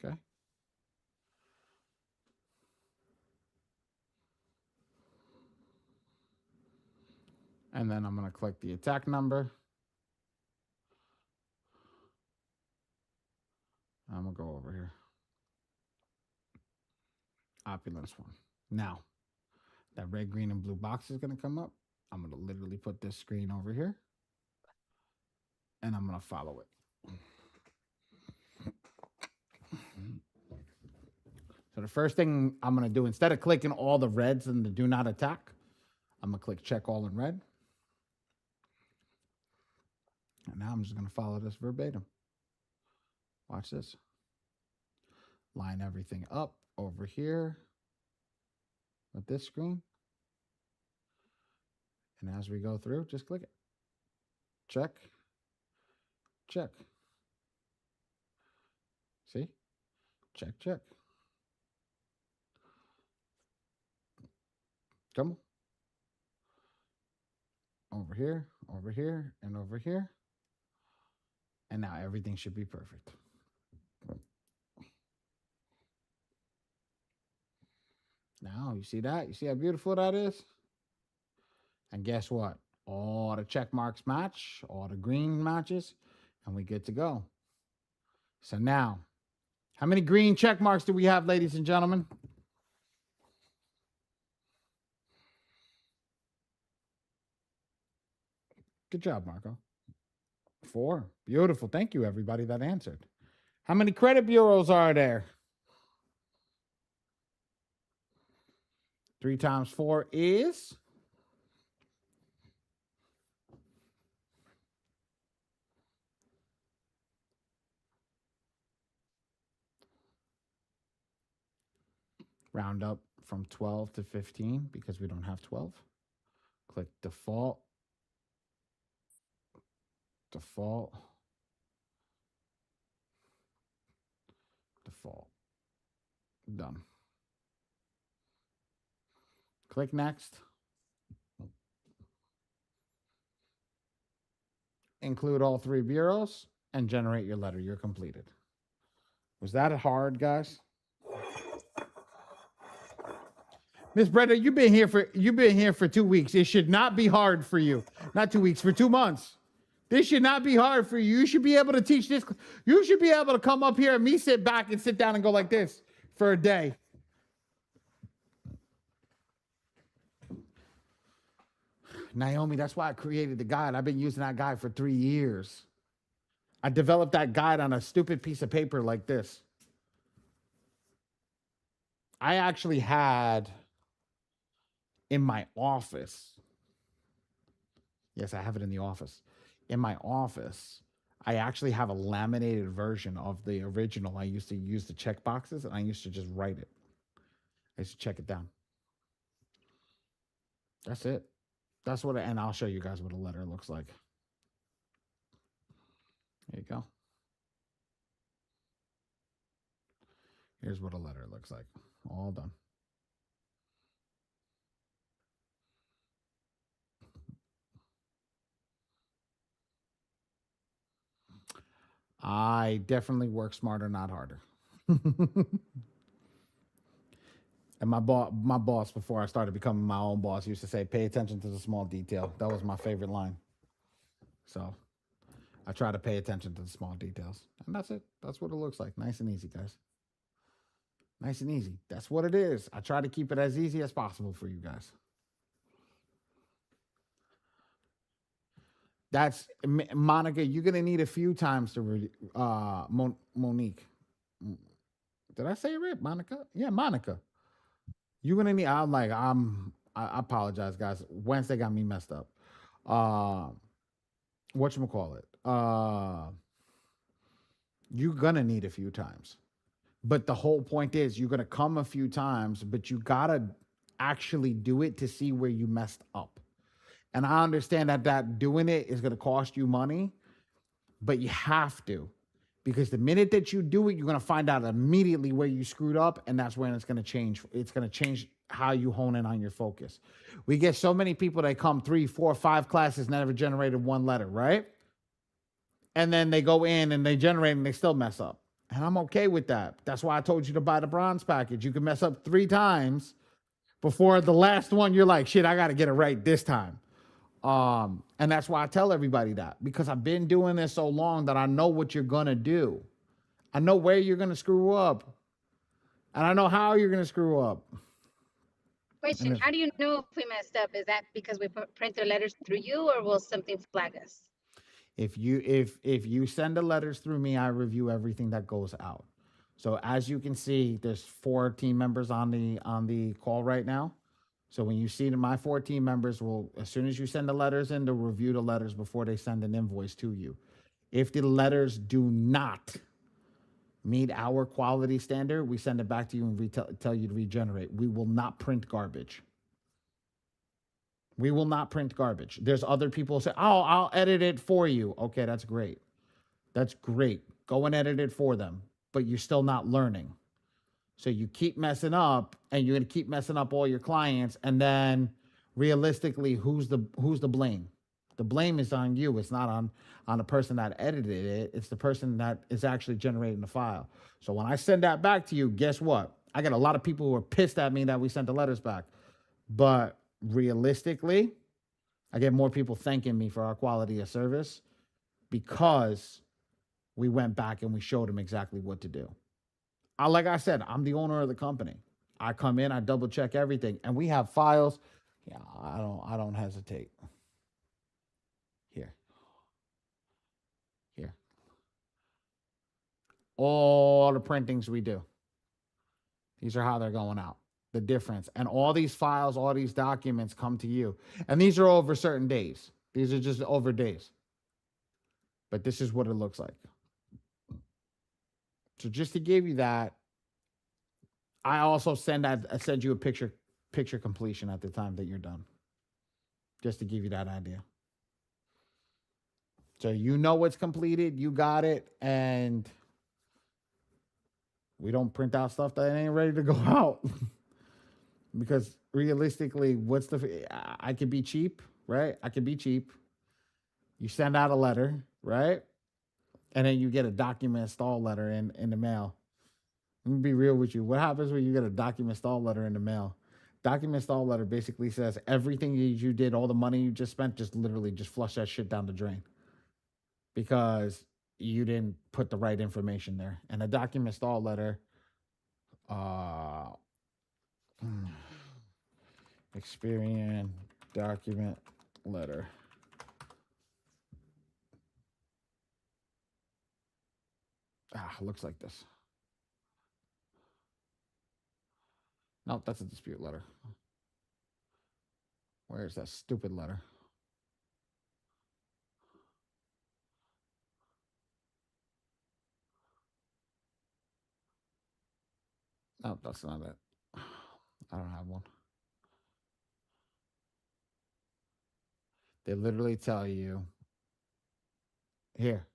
Okay. And then I'm going to click the attack number. I'm going to go over here. Opulence one. Now, that red, green, and blue box is going to come up. I'm going to literally put this screen over here. And I'm going to follow it. So the first thing I'm going to do, instead of clicking all the reds and the do not attack, I'm going to click check all in red. And now I'm just going to follow this verbatim. Watch this. Line everything up over here with this screen. And as we go through, just click it. Check. Check. See? Check, check. Come on. Over here, and over here. And now everything should be perfect. Now, you see that? You see how beautiful that is? And guess what? All the check marks match, all the green matches, and we good to go. So now, how many green check marks do we have, ladies and gentlemen? Good job, Marco. 4. Beautiful. Thank you, everybody that answered. How many credit bureaus are there? 3 times 4 is? Round up from 12 to 15 because we don't have 12. Click default. Default. Default. Done. Click next. Include all 3 bureaus and generate your letter. You're completed. Was that hard, guys? Miss Brenda, you've been here for 2 weeks. It should not be hard for you. Not 2 weeks, for 2 months. This should not be hard for you. You should be able to teach this. You should be able to come up here and me sit back and sit down and go like this for a day. Naomi, that's why I created the guide. I've been using that guide for 3 years. I developed that guide on a stupid piece of paper like this. I actually had in my office. Yes, I have it in the office. In my office, I actually have a laminated version of the original. I used to use the check boxes and I used to just write it. I used to check it down. That's it. That's what, and I'll show you guys what a letter looks like. There you go. Here's what a letter looks like. All done. I definitely work smarter, not harder. And my boss, before I started becoming my own boss, used to say, "Pay attention to the small detail." That was my favorite line. So I try to pay attention to the small details, and that's it. That's what it looks like. Nice and easy, guys. Nice and easy. That's what it is. I try to keep it as easy as possible for you guys. That's Monica. You're gonna need a few times to Monique. Did I say it right, Monica? Yeah, Monica. You're gonna need. I apologize, guys. Wednesday got me messed up. Whatchamacallit? You're gonna need a few times. But the whole point is you're gonna come a few times, but you gotta actually do it to see where you messed up. And I understand that doing it is gonna cost you money, but you have to. Because the minute that you do it, you're gonna find out immediately where you screwed up, and that's when it's gonna change. It's gonna change how you hone in on your focus. We get so many people that come 3, 4, 5 classes, never generated one letter, right? And then they go in and they generate and they still mess up. And I'm okay with that. That's why I told you to buy the bronze package. You can mess up 3 times before the last one. You're like, shit, I got to get it right this time. And that's why I tell everybody that, because I've been doing this so long that I know what you're going to do. I know where you're going to screw up. And I know how you're going to screw up. Question, how do you know if we messed up? Is that because we print the letters through you, or will something flag us? If you send the letters through me, I review everything that goes out. So as you can see, there's 4 team members on the call right now. So when you see my 4 team members will, as soon as you send the letters in, they'll review the letters before they send an invoice to you. If the letters do not meet our quality standard, we send it back to you and tell you to regenerate. We will not print garbage. We will not print garbage. There's other people who say, "Oh, I'll edit it for you." Okay, that's great. That's great. Go and edit it for them. But you're still not learning. So you keep messing up, and you're going to keep messing up all your clients. And then realistically, who's the blame? The blame is on you. It's not on the person that edited it. It's the person that is actually generating the file. So when I send that back to you, guess what? I got a lot of people who are pissed at me that we sent the letters back. But realistically, I get more people thanking me for our quality of service because we went back and we showed them exactly what to do. Like I said, I'm the owner of the company. I come in, I double check everything, and we have files. Yeah, I don't hesitate. Here. All the printings we do. These are how they're going out. The difference. And all these files, all these documents come to you. And these are over certain days. These are just over days. But this is what it looks like. So just to give you that, I also send you a picture completion at the time that you're done. Just to give you that idea. So you know it's completed, you got it, and we don't print out stuff that ain't ready to go out. Because realistically, I could be cheap, right? I could be cheap. You send out a letter, right? And then you get a document install letter in the mail. Let me be real with you. What happens when you get a document install letter in the mail? Document install letter basically says everything you did, all the money you just spent, just literally just flush that shit down the drain. Because you didn't put the right information there. And a document install letter, Experian document letter. Looks like this. No, that's a dispute letter. Where's that stupid letter? No, that's not it. I don't have one. They literally tell you here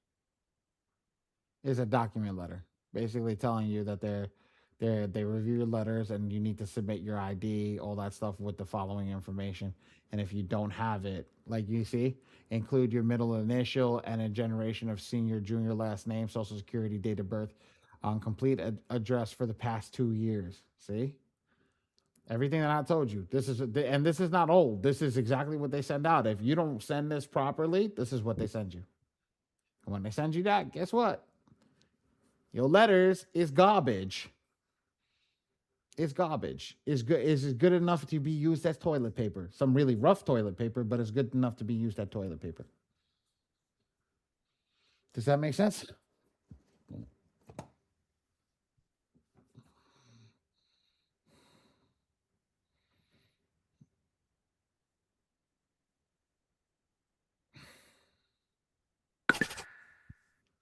is a document letter, basically telling you that they review your letters and you need to submit your ID, all that stuff with the following information. And if you don't have it, like you see, include your middle initial and a generation of senior, junior last name, social security, date of birth, complete address for the past 2 years. See? Everything that I told you. This is not old. This is exactly what they send out. If you don't send this properly, this is what they send you. And when they send you that, guess what? Your letters is garbage. It's garbage. Is good enough to be used as toilet paper. Some really rough toilet paper, but it's good enough to be used as toilet paper. Does that make sense?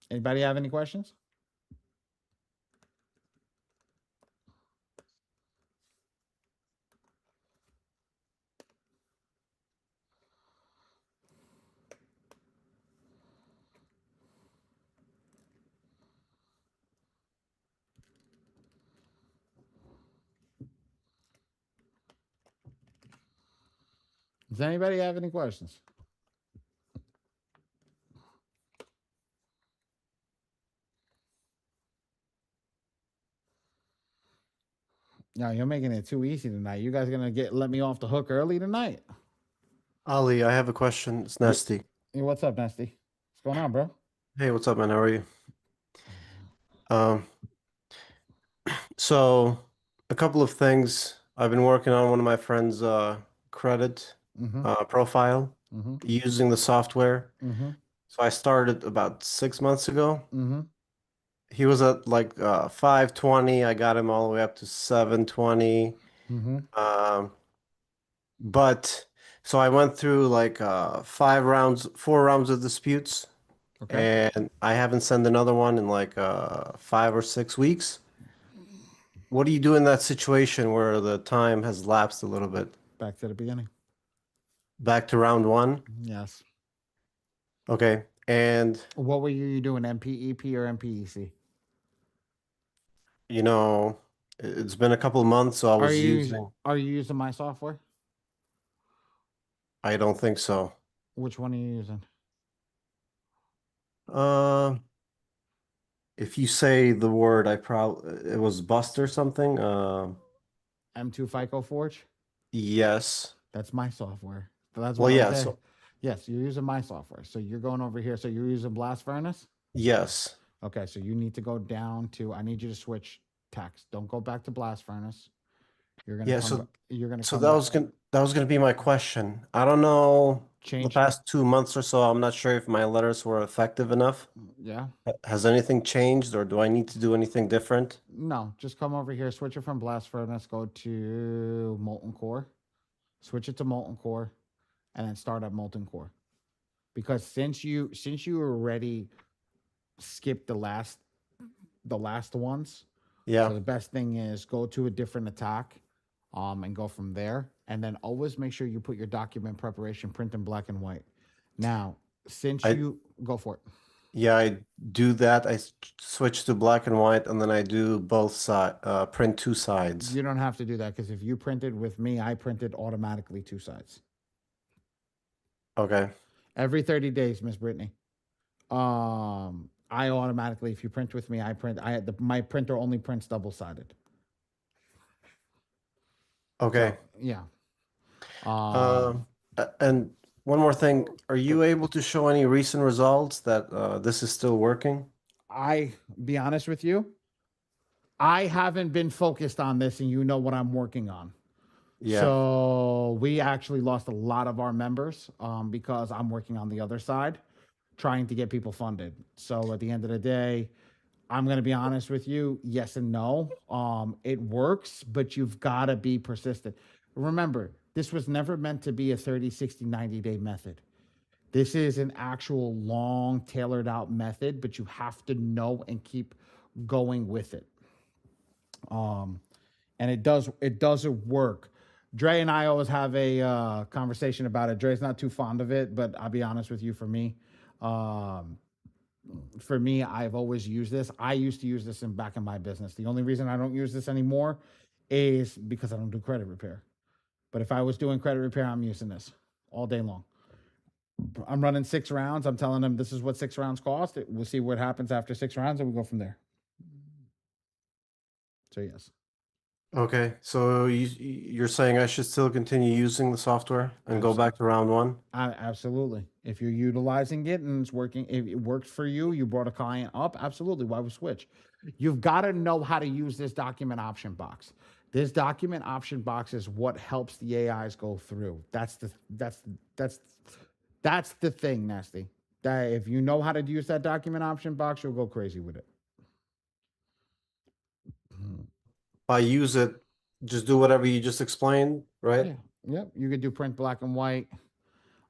Anybody have any questions? Does anybody have any questions? No, you're making it too easy tonight. You guys gonna let me off the hook early tonight? Ali, I have a question. It's Nesty. Hey, what's up, Nasty? What's going on, bro? Hey, what's up, man? How are you? Um, so a couple of things. I've been working on one of my friend's credit profile using the software. So I started about 6 months ago. He was at like 520. I got him all the way up to 720. But so I went through like 4 rounds of disputes. Okay. And I haven't sent another one in like 5 or 6 weeks. What do you do in that situation where the time has lapsed a little bit? Back to the beginning. Back to round 1? Yes. Okay. And What were you doing, MPEP or MPEC? you know, it's been a couple of months, so I was using. Are you using my software? I don't think so. Which one are you using? If you say the word, it was Bust or something. M2 FICO Forge? Yes. That's my software. That's Well, what yeah. I'm saying. So Yes, you're using my software. So you're going over here. So you're using Blast Furnace? yes. Okay, so you need to go down to, I need you to switch text. Don't go back to Blast Furnace. You're gonna Yeah. come. You're gonna So come. that was gonna be my question. I don't know. The Change. past 2 months or so, I'm not sure if my letters were effective enough. Yeah. Has anything changed, or do I need to do anything different? No, just come over here. Switch it from Blast Furnace. Go to Molten Core. Switch it to Molten Core, and then start at Molten Core. Because since you already skipped the last ones, Yeah. so the best thing is go to a different attack, and go from there. And then always make sure you put your document preparation print in black and white. Now, since you go for it. Yeah, I do that. I switch to black and white, and then I do both print 2 sides. You don't have to do that because if you printed with me, I printed automatically 2 sides. Okay. Every 30 days, Miss Brittany. I automatically, if you print with me, my printer only prints double-sided. Okay. So, yeah. And one more thing, are you able to show any recent results that this is still working? Be honest with you, I haven't been focused on this, and you know what I'm working on. Yeah. So we actually lost a lot of our members because I'm working on the other side, trying to get people funded. So at the end of the day, I'm going to be honest with you. Yes and no. It works, but you've got to be persistent. Remember, this was never meant to be a 30, 60, 90-day method. This is an actual long, tailored out method, but you have to know and keep going with it. And it doesn't work. Dre and I always have a conversation about it. Dre's not too fond of it, but I'll be honest with you, um, for me, I've always used this. I used to use this back in my business. The only reason I don't use this anymore is because I don't do credit repair. But if I was doing credit repair, I'm using this all day long. I'm running 6 rounds. I'm telling them this is what 6 rounds cost. We'll see what happens after 6 rounds, and we go from there. So yes. Okay, so you're saying I should still continue using the software and go back to round 1? Absolutely. If you're utilizing it and it's working, if it works for you, you brought a client up, absolutely. Why would switch? You've got to know how to use this document option box. This document option box is what helps the AIs go through. That's the thing, Nasty. That if you know how to use that document option box, you'll go crazy with it. If I use it, just do whatever you just explained, right? Yeah. Yep. You could do print black and white.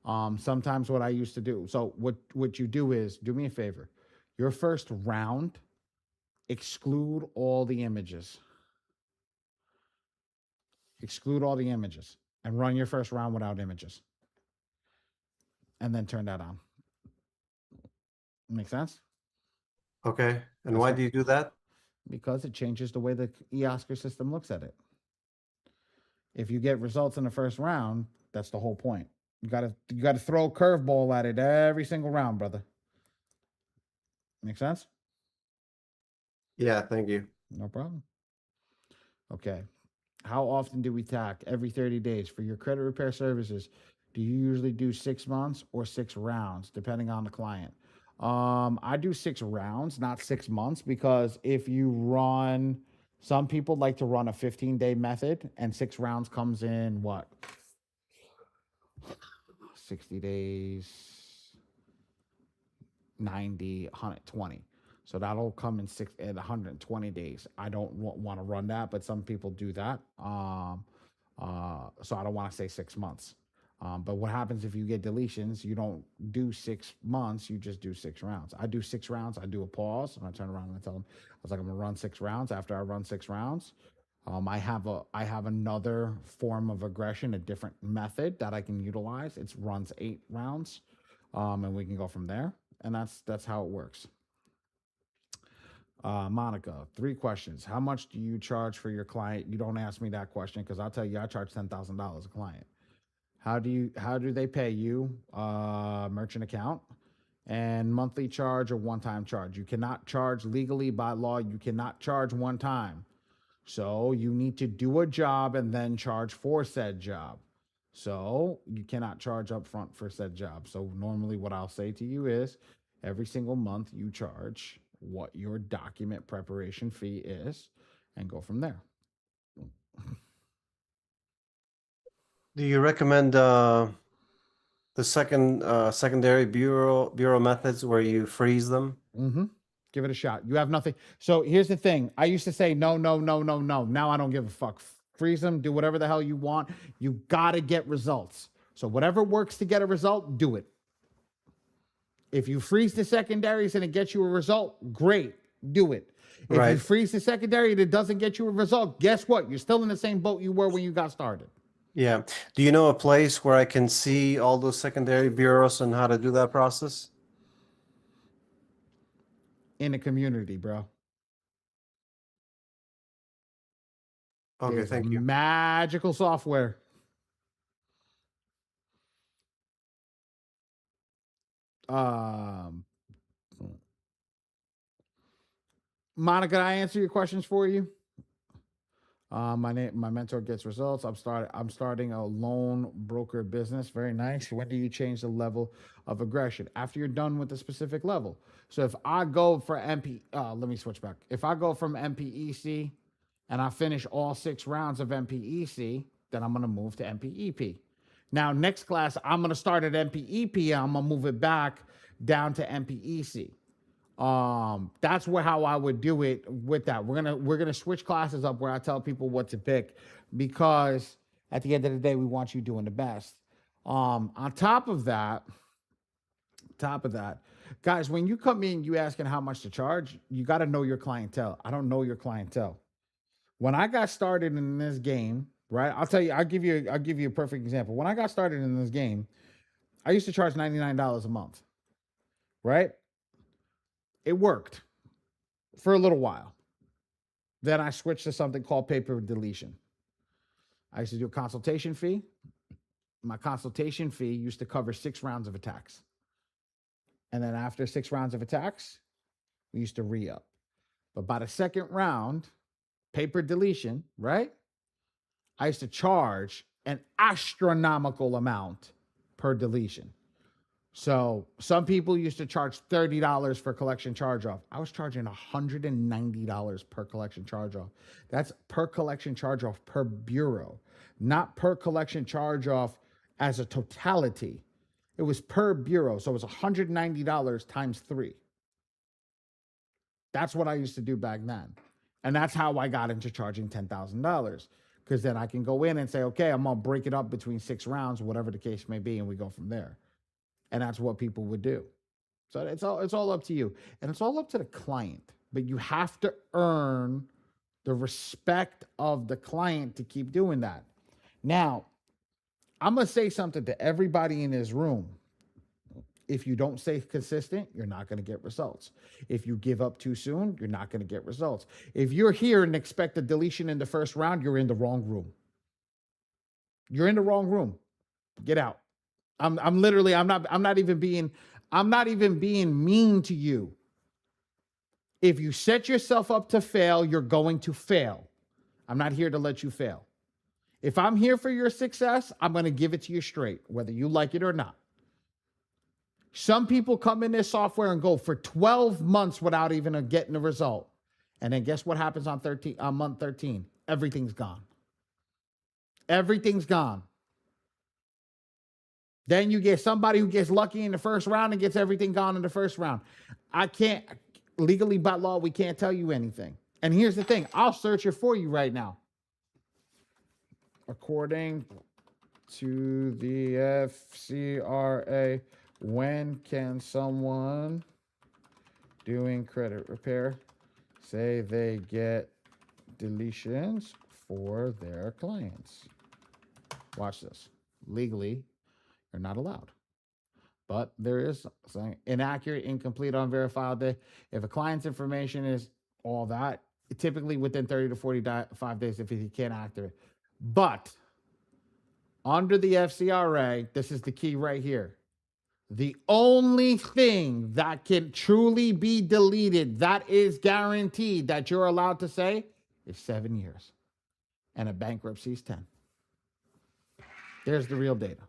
Sometimes what I used to do. So what you do is, do me a favor. Your first round, exclude all the images. Exclude all the images and run your first round without images. And then turn that on. Make sense? Okay, and why do you do that? Because it changes the way the eOscar system looks at it. If you get results in the first round, that's the whole point. You gotta throw a curveball at it every single round, brother. Make sense? Yeah, thank you. No problem. Okay. How often do we tack? Every 30 days. For your credit repair services, do you usually do 6 months or 6 rounds, depending on the client? I do 6 rounds, not 6 months, because if you run, some people like to run a 15-day method, and 6 rounds comes in what? 60 days, 90, 120. So that'll come in 120 days. I don't want to run that, but some people do that. So I don't want to say 6 months. But what happens if you get deletions? You don't do 6 months. You just do 6 rounds. I do 6 rounds. I do a pause, and I turn around and I tell them, I was like, I'm gonna run 6 rounds. After I run 6 rounds, I have another form of aggression, a different method that I can utilize. It runs 8 rounds, and we can go from there. And that's how it works. Monica, 3 questions. How much do you charge for your client? You don't ask me that question because I'll tell you I charge $10,000 a client. How do they pay you? Merchant account and monthly charge or one-time charge. You cannot charge legally by law. You cannot charge one time. So you need to do a job and then charge for said job. So you cannot charge up front for said job. So normally what I'll say to you is every single month you charge what your document preparation fee is and go from there. Do you recommend the secondary bureau methods where you freeze them? Mm-hmm. Give it a shot. You have nothing. So here's the thing. I used to say no, no, no, no, no. Now I don't give a fuck. Freeze them. Do whatever the hell you want. You gotta get results. So whatever works to get a result, do it. If you freeze the secondaries and it gets you a result, great. Do it. If you freeze the secondary and it doesn't get you a result, guess what? You're still in the same boat you were when you got started. Yeah. Do you know a place where I can see all those secondary bureaus and how to do that process? In the community, bro. Okay, There's thank you. magical software. Monica, can I answer your questions for you? My mentor gets results. I'm starting a loan broker business. Very nice. When do you change the level of aggression? After you're done with the specific level. So if I go for let me switch back. If I go from MPEC and I finish all 6 rounds of MPEC, then I'm going to move to MPEP. Now, next class, I'm going to start at MPEP and I'm going to move it back down to MPEC. That's how I would do it with that. We're gonna switch classes up where I tell people what to pick, because at the end of the day, we want you doing the best. On top of that, guys, when you come in, you asking how much to charge, you got to know your clientele. I don't know your clientele. When I got started in this game, right? I'll give you a perfect example. When I got started in this game, I used to charge $99 a month, right? It worked for a little while. Then I switched to something called paper deletion. I used to do a consultation fee. My consultation fee used to cover 6 rounds of attacks. And then after 6 rounds of attacks, we used to re-up. But by the second round, paper deletion, right? I used to charge an astronomical amount per deletion. So some people used to charge $30 for collection charge off. I was charging $190 per collection charge off. That's per collection charge off per bureau, not per collection charge off as a totality. It was per bureau. So it was $190 times 3. That's what I used to do back then. And that's how I got into charging $10,000. Because then I can go in and say, okay, I'm going to break it up between 6 rounds, whatever the case may be, and we go from there. And that's what people would do. So it's all up to you. And it's all up to the client. But you have to earn the respect of the client to keep doing that. Now, I'm going to say something to everybody in this room. If you don't stay consistent, you're not going to get results. If you give up too soon, you're not going to get results. If you're here and expect a deletion in the first round, you're in the wrong room. You're in the wrong room. Get out. I'm not even being mean to you. If you set yourself up to fail, you're going to fail. I'm not here to let you fail. If I'm here for your success, I'm going to give it to you straight, whether you like it or not. Some people come in this software and go for 12 months without even getting a result. And then guess what happens on month 13? Everything's gone. Everything's gone. Then you get somebody who gets lucky in the first round and gets everything gone in the first round. I can't, legally by law, we can't tell you anything. And here's the thing. I'll search it for you right now. According to the FCRA, when can someone doing credit repair say they get deletions for their clients? Watch this. Legally, you're not allowed. But there is something inaccurate, incomplete, unverified. If a client's information is all that, typically within 30 to 45 days if he can't activate. But under the FCRA, this is the key right here. The only thing that can truly be deleted, that is guaranteed that you're allowed to say, is 7 years. And a bankruptcy is 10. There's the real data.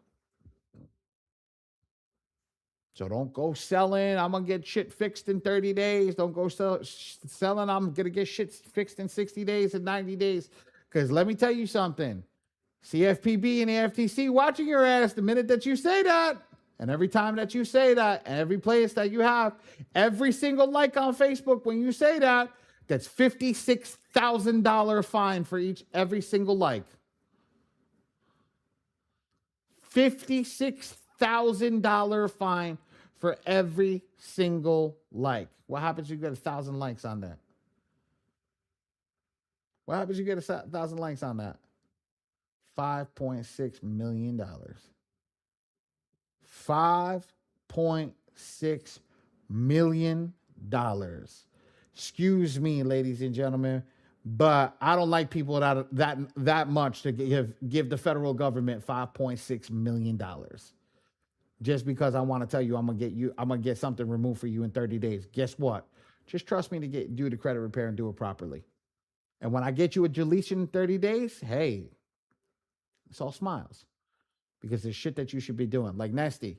So don't go selling, I'm going to get shit fixed in 30 days. Don't go selling, I'm going to get shit fixed in 60 days and 90 days. Because let me tell you something. CFPB and the FTC watching your ass the minute that you say that. And every time that you say that, and every place that you have, every single like on Facebook when you say that, that's $56,000 fine for every single like. $56,000 fine for every single like. What happens if you get 1,000 likes on that? What happens if you get 1,000 likes on that? $5.6 million. $5.6 million. Excuse me, ladies and gentlemen, but I don't like people that much to give the federal government $5.6 million. Just because I want to tell you I'm gonna get something removed for you in 30 days. Guess what? Just trust me to do the credit repair and do it properly. And when I get you a deletion in 30 days, hey, it's all smiles. Because there's shit that you should be doing. Like Nesty,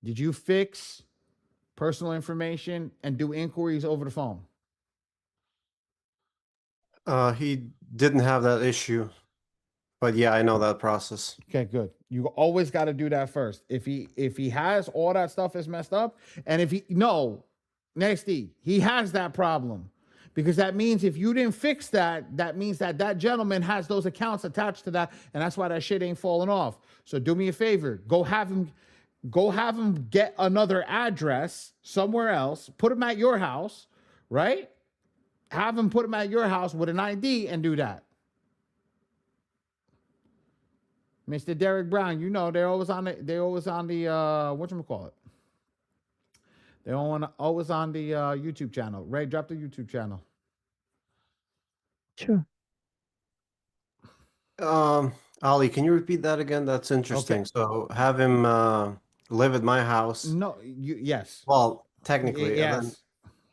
did you fix personal information and do inquiries over the phone? He didn't have that issue. But yeah, I know that process. Okay, good. You always got to do that first. If he has all that stuff is messed up, and if he no, Nasty, he has that problem. Because that means if you didn't fix that, that means that that gentleman has those accounts attached to that, and that's why that shit ain't falling off. So do me a favor, go have him get another address somewhere else, put him at your house, right? Have him put him at your house with an ID and do that. Mr. Derek Brown, you know they're always on the whatchamacallit. They're always on the YouTube channel. Ray, drop the YouTube channel. Sure. Ali, can you repeat that again? That's interesting. Okay. So have him live at my house. No, yes. Well, technically, and then Yes.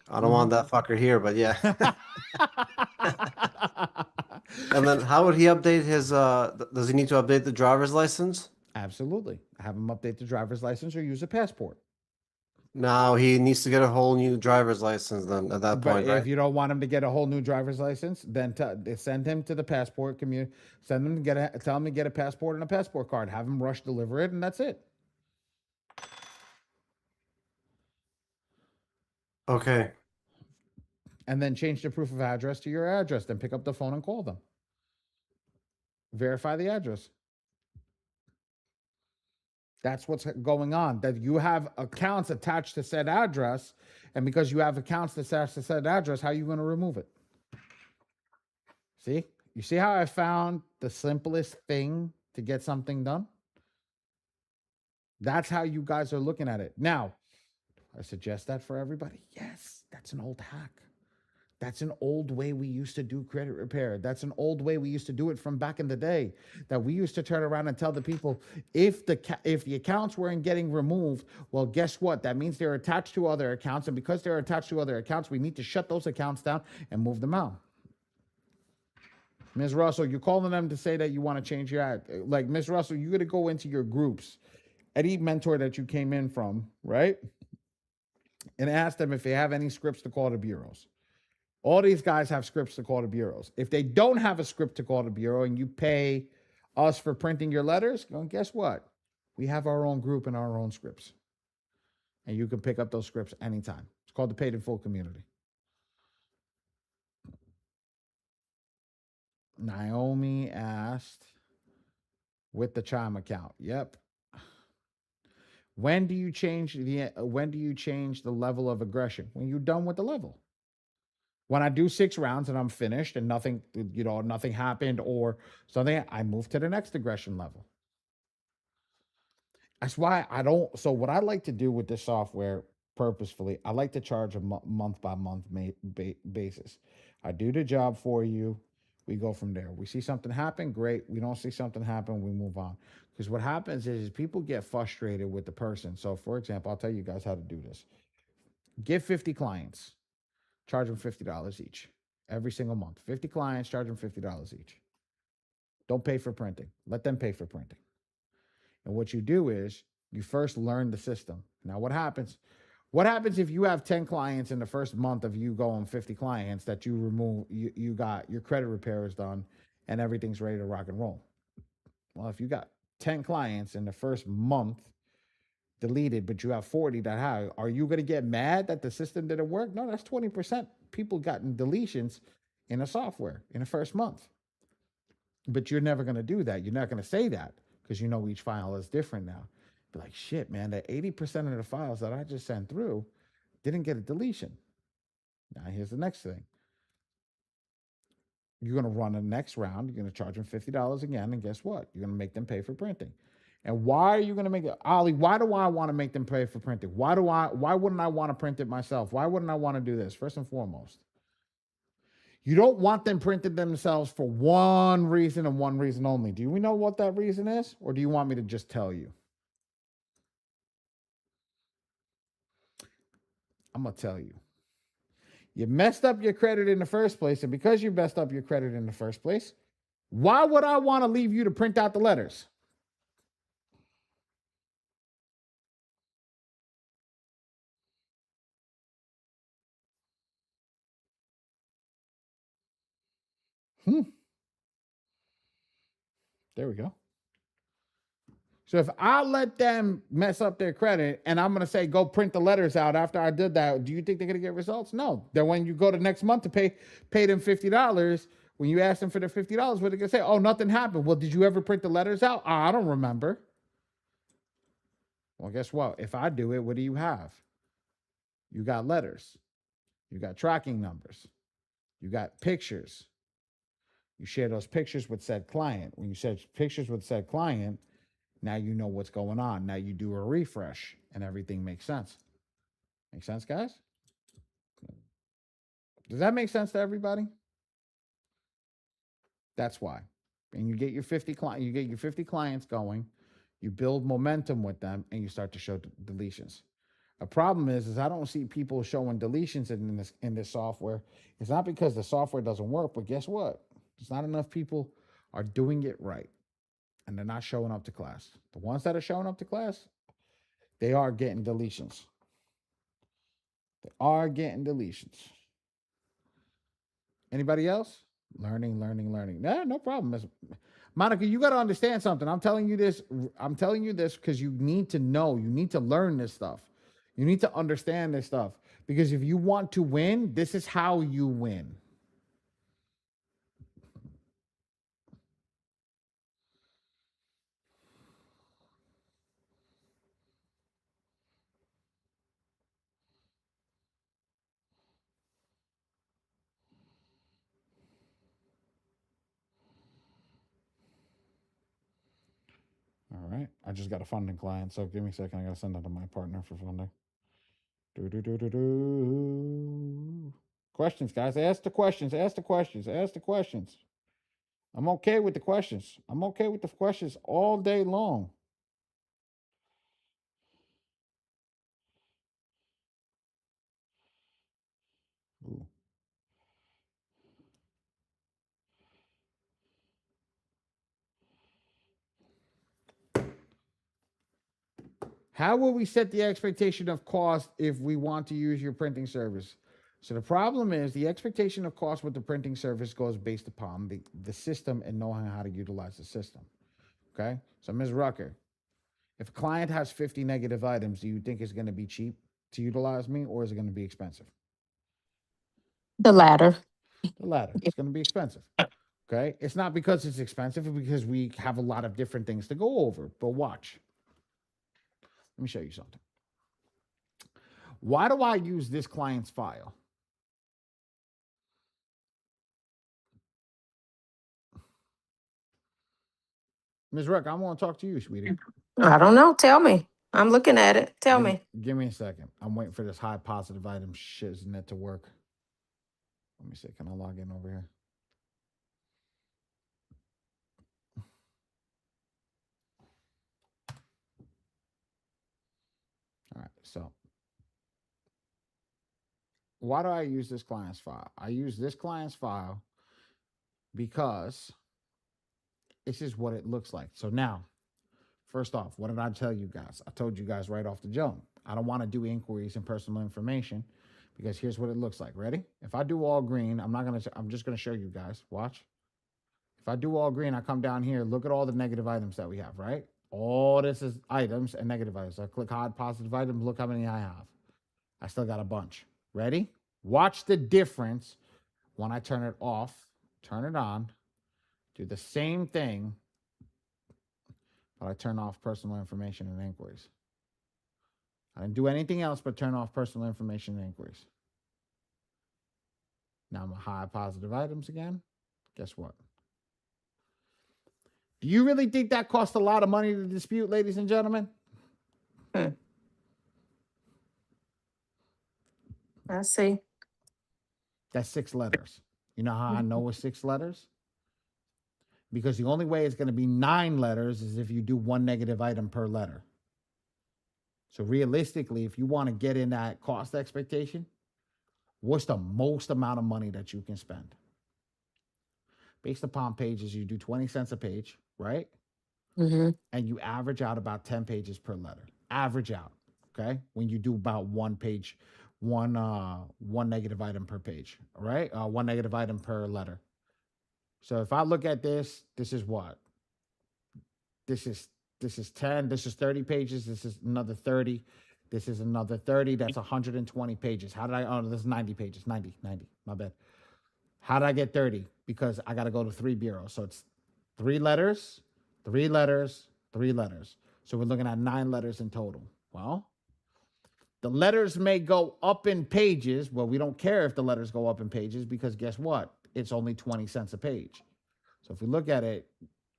I don't want that fucker here, but yeah. And then how would he update his does he need to update the driver's license? Absolutely. Have him update the driver's license or use a passport. No, he needs to get a whole new driver's license then at that But point, if right? you don't want him to get a whole new driver's license, then send him to the passport community. Send him to tell him to get a passport and a passport card. Have him rush deliver it, and that's it. Okay. And then change the proof of address to your address. Then pick up the phone and call them. Verify the address. That's what's going on. That you have accounts attached to said address, and because you have accounts attached to said address, how are you going to remove it? See? You see how I found the simplest thing to get something done? That's how you guys are looking at it. Now, I suggest that for everybody. Yes, that's an old hack. That's an old way we used to do credit repair. That's an old way we used to do it from back in the day. That we used to turn around and tell the people, if the accounts weren't getting removed, well, guess what? That means they're attached to other accounts, and because they're attached to other accounts, we need to shut those accounts down and move them out. Ms. Russell, you're calling them to say that you want to change your ad. Like, Ms. Russell, you got to go into your groups, any mentor that you came in from, right? And ask them if they have any scripts to call to bureaus. All these guys have scripts to call to bureaus. If they don't have a script to call to bureau and you pay us for printing your letters, well, guess what? We have our own group and our own scripts. And you can pick up those scripts anytime. It's called the Paid in Full community. Naomi asked, with the Chime account. Yep. When do you change the level of aggression? When you're done with the level. When I do 6 rounds and I'm finished and nothing happened or something, I move to the next aggression level. That's why I don't. So what I like to do with this software purposefully, I like to charge a month by month basis. I do the job for you. We go from there. We see something happen, great. We don't see something happen, we move on. Because what happens is people get frustrated with the person. So for example, I'll tell you guys how to do this. Get 50 clients. Charge them $50 each every single month. 50 clients, charge them $50 each. Don't pay for printing. Let them pay for printing. And what you do is you first learn the system. Now, what happens? What happens if you have 10 clients in the first month of you going 50 clients that you remove, you got your credit repair is done and everything's ready to rock and roll? Well, if you got 10 clients in the first month deleted, but you have 40 that have, are you going to get mad that the system didn't work? No, that's 20% people gotten deletions in a software in the first month. But you're never going to do that. You're not going to say that because you know each file is different now. Be like, shit, man, that 80% of the files that I just sent through didn't get a deletion. Now, here's the next thing. You're going to run the next round. You're going to charge them $50 again. And guess what? You're going to make them pay for printing. And why are you going to make it, Ali? Why do I want to make them pay for printing? Why wouldn't I want to print it myself? Why wouldn't I want to do this? First and foremost, you don't want them printed themselves for one reason and one reason only. Do we know what that reason is? Or do you want me to just tell you? I'm going to tell you. You messed up your credit in the first place. And because you messed up your credit in the first place, why would I want to leave you to print out the letters? There we go. So if I let them mess up their credit and I'm going to say, go print the letters out after I did that, do you think they're going to get results? No. Then when you go to next month to pay them $50, when you ask them for their $50, what are they going to say? Oh, nothing happened. Well, did you ever print the letters out? Oh, I don't remember. Well, guess what? If I do it, what do you have? You got letters. You got tracking numbers. You got pictures. You share those pictures with said client. When you share pictures with said client, now you know what's going on. Now you do a refresh and everything makes sense. Make sense, guys? Does that make sense to everybody? That's why. And you get your 50 clients going, you build momentum with them, and you start to show deletions. A problem is I don't see people showing deletions in this software. It's not because the software doesn't work, but guess what? There's not enough people are doing it right. And they're not showing up to class. The ones that are showing up to class, they are getting deletions. They are getting deletions. Anybody else? Learning. Yeah, no problem. Monica, you got to understand something. I'm telling you this because you need to know. You need to learn this stuff. You need to understand this stuff. Because if you want to win, this is how you win. All right. I just got a funding client, so give me a second. I got to send that to my partner for funding. Questions, guys. Ask the questions. I'm okay with the questions. All day long. Ooh. How will we set the expectation of cost if we want to use your printing service? So the problem is the expectation of cost with the printing service goes based upon the system and knowing how to utilize the system. Okay? So Ms. Rucker, if a client has 50 negative items, do you think it's going to be cheap to utilize me or is it going to be expensive? The latter. The latter. It's going to be expensive. Okay? It's not because it's expensive, it's because we have a lot of different things to go over. But watch. Let me show you something. Why do I use this client's file? Ms. Ruck, I want to talk to you, sweetie. I don't know. Tell me. I'm looking at it. Tell me. Give me a second. I'm waiting for this high positive item shiznit to work. Let me see. Can I log in over here? All right. So why do I use this client's file? I use this client's file because this is what it looks like. So now, first off, what did I tell you guys? I told you guys right off the jump. I don't want to do inquiries and personal information because here's what it looks like. Ready? If I do all green, I'm just going to show you guys. Watch. If I do all green, I come down here, look at all the negative items that we have, right? All this is items and negative items. I click hard positive items, look how many I have. I still got a bunch. Ready? Watch the difference when I turn it off, turn it on, do the same thing, but I turn off personal information and inquiries. I didn't do anything else but turn off personal information and inquiries. Now I'm a high positive items again. Guess what? Do you really think that costs a lot of money to dispute, ladies and gentlemen? I see. That's 6 letters. You know how I know it's 6 letters? Because the only way it's going to be 9 letters is if you do 1 negative item per letter. So realistically, if you want to get in that cost expectation, what's the most amount of money that you can spend? Based upon pages, you do 20 cents a page, right? Mm-hmm. And you average out about 10 pages per letter. Average out, okay? When you do about 1 page, one negative item per page, right? 1 negative item per letter. So if I look at this, this is what? This is 10. This is 30 pages. This is another 30. This is another 30. That's 120 pages. How did I? Oh, this is 90 pages. 90. My bad. How did I get 30? Because I got to go to 3 bureaus. So it's 3 letters, 3 letters, 3 letters. So we're looking at 9 letters in total. Well, the letters may go up in pages. Well, we don't care if the letters go up in pages because guess what? It's only 20 cents a page. So if we look at it,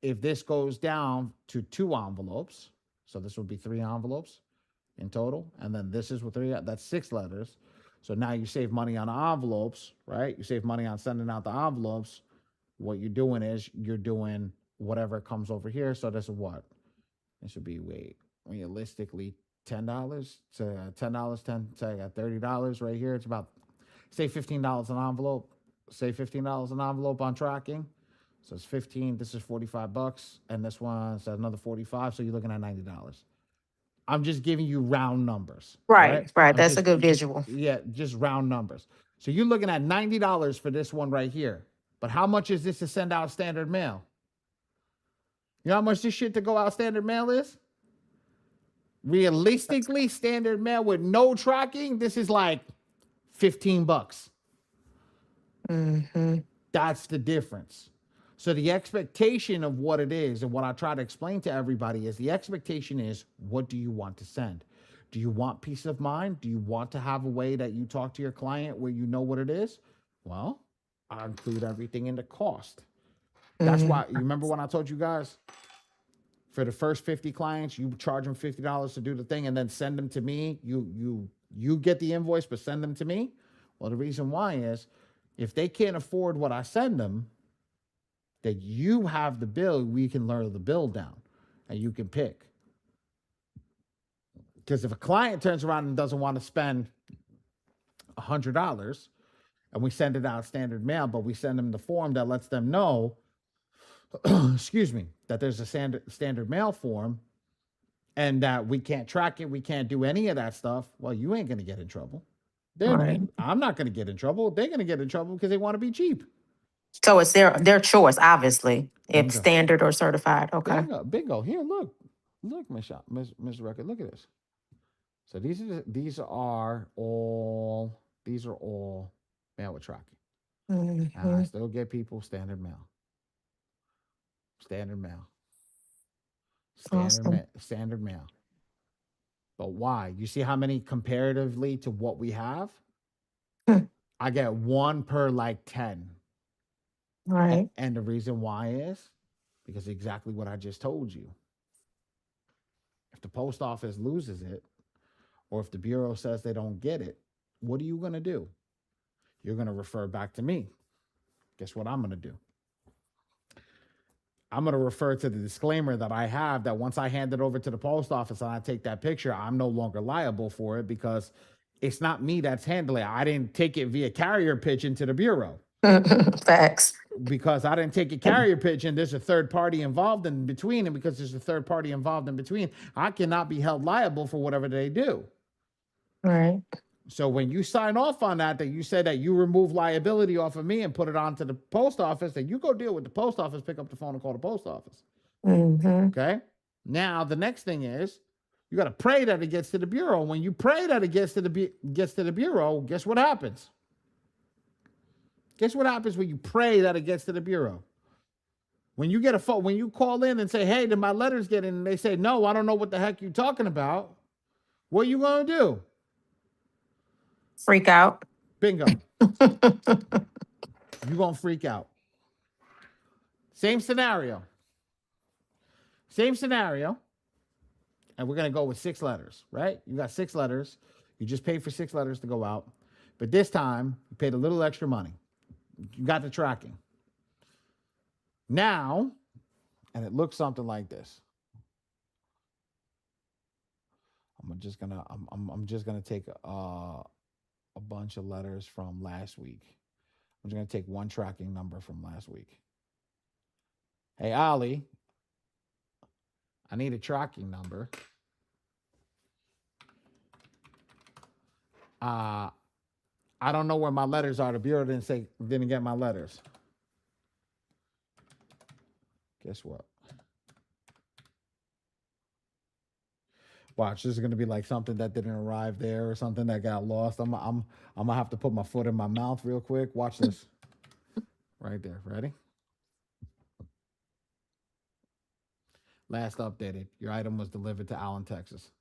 if this goes down to 2 envelopes, so this would be 3 envelopes in total, and then this is with 3, that's 6 letters. So now you save money on the envelopes, right? You save money on sending out the envelopes. What you're doing is you're doing whatever comes over here. So this is what? It should be, realistically, $10. So $10, so I got $30 right here. It's about, say $15 an envelope. Say $15 an envelope on tracking. So it's 15. This is $45, and this one's another 45. So you're looking at $90. I'm just giving you round numbers. Right. I'm That's a just- good visual. Yeah, just round numbers. So you're looking at $90 for this one right here. But how much is this to send out standard mail? You know how much this shit to go out standard mail is? Realistically, standard mail with no tracking, this is like $15. Mm-hmm. That's the difference. So the expectation of what it is and what I try to explain to everybody is the expectation is, what do you want to send? Do you want peace of mind? Do you want to have a way that you talk to your client where you know what it is? Well, I include everything in the cost. That's why, you remember when I told you guys, for the first 50 clients, you charge them $50 to do the thing and then send them to me. You get the invoice, but send them to me. Well, the reason why is if they can't afford what I send them, that you have the bill, we can lower the bill down and you can pick. Because if a client turns around and doesn't want to spend $100 and we send it out standard mail, but we send them the form that lets them know, excuse me, that there's a standard mail form and that we can't track it, we can't do any of that stuff, well, you ain't going to get in trouble. Right. I'm not going to get in trouble. They're going to get in trouble because they want to be cheap. So it's their choice, obviously, if Bingo. standard or certified. Okay. Bingo. Here, look, Miss Record. Look at this. So these are all mail with tracking. And I Mhm. still get people standard mail. Standard mail. Awesome. Standard mail. But why? You see how many comparatively to what we have? Hmm. I get 1 per like 10. Right. And the reason why is because exactly what I just told you. If the post office loses it, or if the bureau says they don't get it, what are you going to do? You're going to refer back to me. Guess what I'm going to do? I'm going to refer to the disclaimer that I have that once I hand it over to the post office and I take that picture, I'm no longer liable for it because it's not me that's handling it. I didn't take it via carrier pigeon to the bureau. Facts. Because I didn't take a carrier pigeon, there's a third party involved in between. And because there's a third party involved in between, I cannot be held liable for whatever they do. Right. So when you sign off on that you said that you remove liability off of me and put it onto the post office, then you go deal with the post office, pick up the phone and call the post office. Mm-hmm. Okay. Now, the next thing is you got to pray that it gets to the bureau. When you pray that it gets to the bureau, guess what happens? Guess what happens when you pray that it gets to the bureau? When you get a phone, when you call in and say, hey, did my letters get in? And they say, no, I don't know what the heck you're talking about. What are you going to do? Freak out. Bingo. You're going to freak out. Same scenario. And we're going to go with 6 letters, right? You got 6 letters. You just paid for 6 letters to go out. But this time, you paid a little extra money. You got the tracking. Now, and it looks something like this. I'm just gonna take a bunch of letters from last week. I'm just gonna take one tracking number from last week. Hey, Ollie, I need a tracking number. I don't know where my letters are. The bureau didn't get my letters. Guess what? Watch, this is gonna be like something that didn't arrive there or something that got lost. I'm gonna have to put my foot in my mouth real quick. Watch this. Right there. Ready? Last updated. Your item was delivered to Allen, Texas.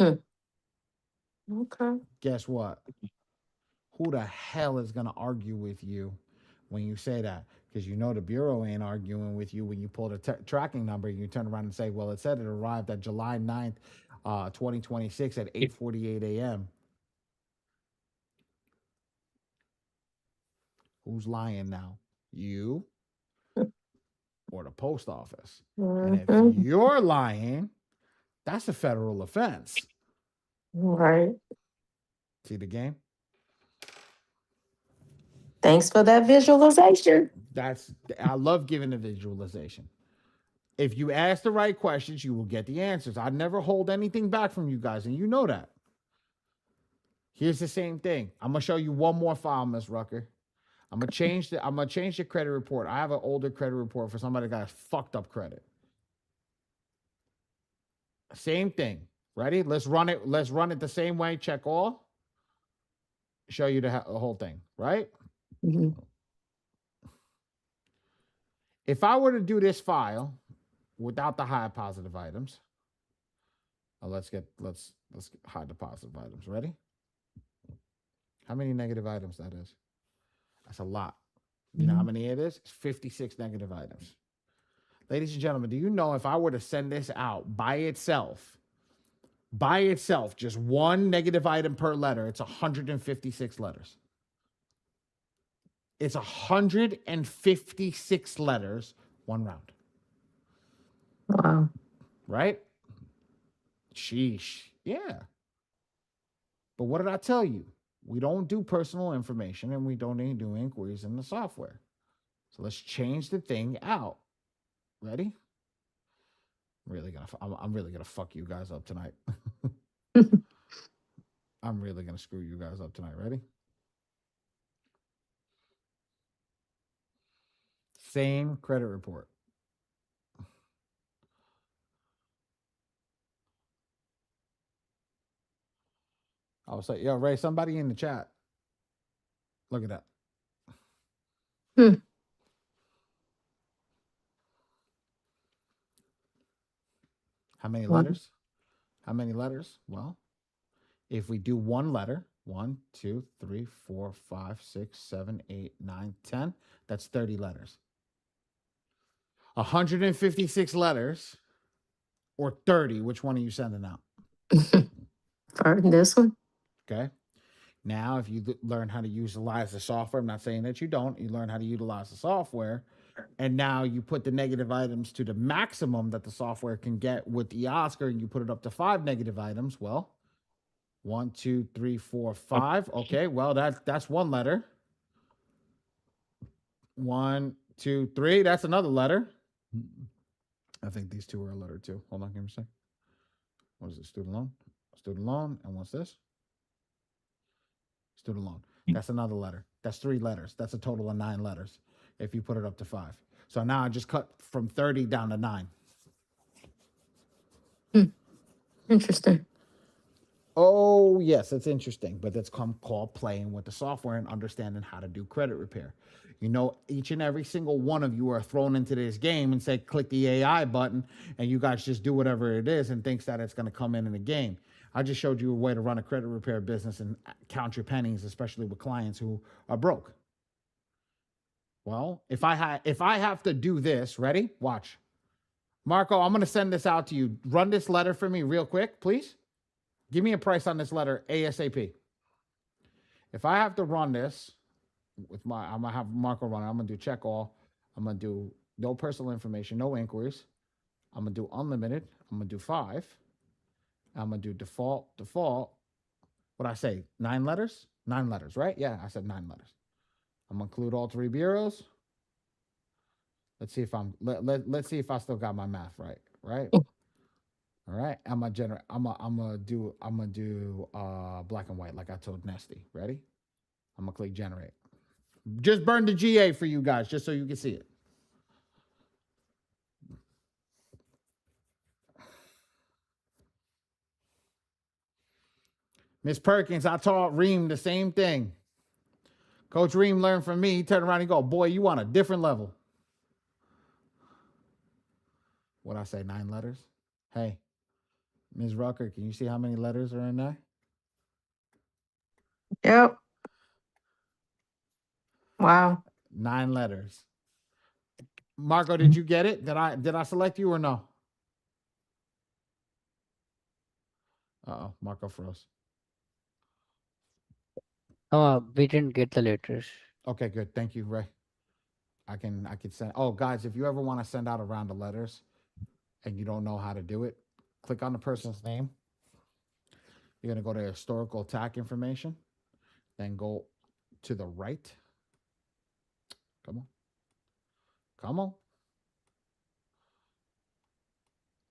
Okay. Guess what? Who the hell is gonna argue with you when you say that? Because you know the Bureau ain't arguing with you when you pull the tracking number and you turn around and say, well, it said it arrived at July 9th, 2026 at 8:48 a.m. Who's lying now? You or the post office? And if Mhm. you're lying, that's a federal offense. Right. See the game? Thanks for that visualization. I love giving the visualization. If you ask the right questions, you will get the answers. I never hold anything back from you guys, and you know that. Here's the same thing. I'm gonna show you one more file, Miss Rucker. I'm gonna change the credit report. I have an older credit report for somebody that got fucked up credit. Same thing. Ready? Let's run it. Let's run it the same way. Check all. Show you the whole thing. Right? Mm-hmm. If I were to do this file without the high positive items, let's hide the positive items. Ready? How many negative items that is? That's a lot. You know how many it is? It's 56 negative items. Ladies and gentlemen, do you know if I were to send this out by itself, just one negative item per letter, it's 156 letters. It's 156 letters, one round. Wow. Right? Sheesh. Yeah. But what did I tell you? We don't do personal information and we don't do inquiries in the software. So let's change the thing out. Ready? I'm really gonna fuck you guys up tonight. I'm really gonna screw you guys up tonight. Ready? Same credit report. I was like, yo, Ray, somebody in the chat. Look at that. How many letters? How many letters? Well, if we do one letter, 1, 2, 3, 4, 5, 6, 7, 8, 9, 10, that's 30 letters. 156 letters or 30, which one are you sending out? For this one? Okay. Now, if you learn how to utilize the software, I'm not saying that you don't, you learn how to utilize the software, and now you put the negative items to the maximum that the software can get with the Oscar, and you put it up to 5 negative items. Well, 1, 2, 3, 4, 5. Okay, well, that's one letter. 1, 2, 3. That's another letter. I think these two are a letter too. Hold on, give me a second. What is it? Student loan. Student loan. And what's this? Student loan. That's another letter. That's 3 letters. That's a total of 9 letters if you put it up to 5. So now I just cut from 30 down to 9. Interesting. Oh, yes, it's interesting, but that's called playing with the software and understanding how to do credit repair. You know, each and every single one of you are thrown into this game and say, click the AI button, and you guys just do whatever it is and thinks that it's going to come in the game. I just showed you a way to run a credit repair business and count your pennies, especially with clients who are broke. Well, if I have to do this, ready? Watch. Marco, I'm going to send this out to you. Run this letter for me real quick, please. Give me a price on this letter ASAP. If I have to run this I'm going to have Marco run it. I'm going to do check all. I'm going to do no personal information, no inquiries. I'm going to do unlimited. I'm going to do 5. I'm going to do default. What I say? 9 letters? 9 letters, right? Yeah, I said 9 letters. I'm going to include all 3 bureaus. Let's see if let's see if I still got my math right, right? All right, I'm gonna do black and white like I told Nesty. Ready? I'm gonna click generate. Just burn the GA for you guys, just so you can see it. Miss Perkins, I taught Reem the same thing. Coach Reem learned from me. He turned around and go, boy, you on a different level. What I say, 9 letters? Hey, Ms. Rucker, can you see how many letters are in there? Yep. Wow. 9 letters. Marco, did you get it? Did I select you or no? Uh-oh, Marco froze. Oh, we didn't get the letters. Okay, good. Thank you, Ray. I can send. Oh, guys, if you ever want to send out a round of letters and you don't know how to do it, click on the person's name. You're going to go to historical attack information, then go to the right. Come on. Come on.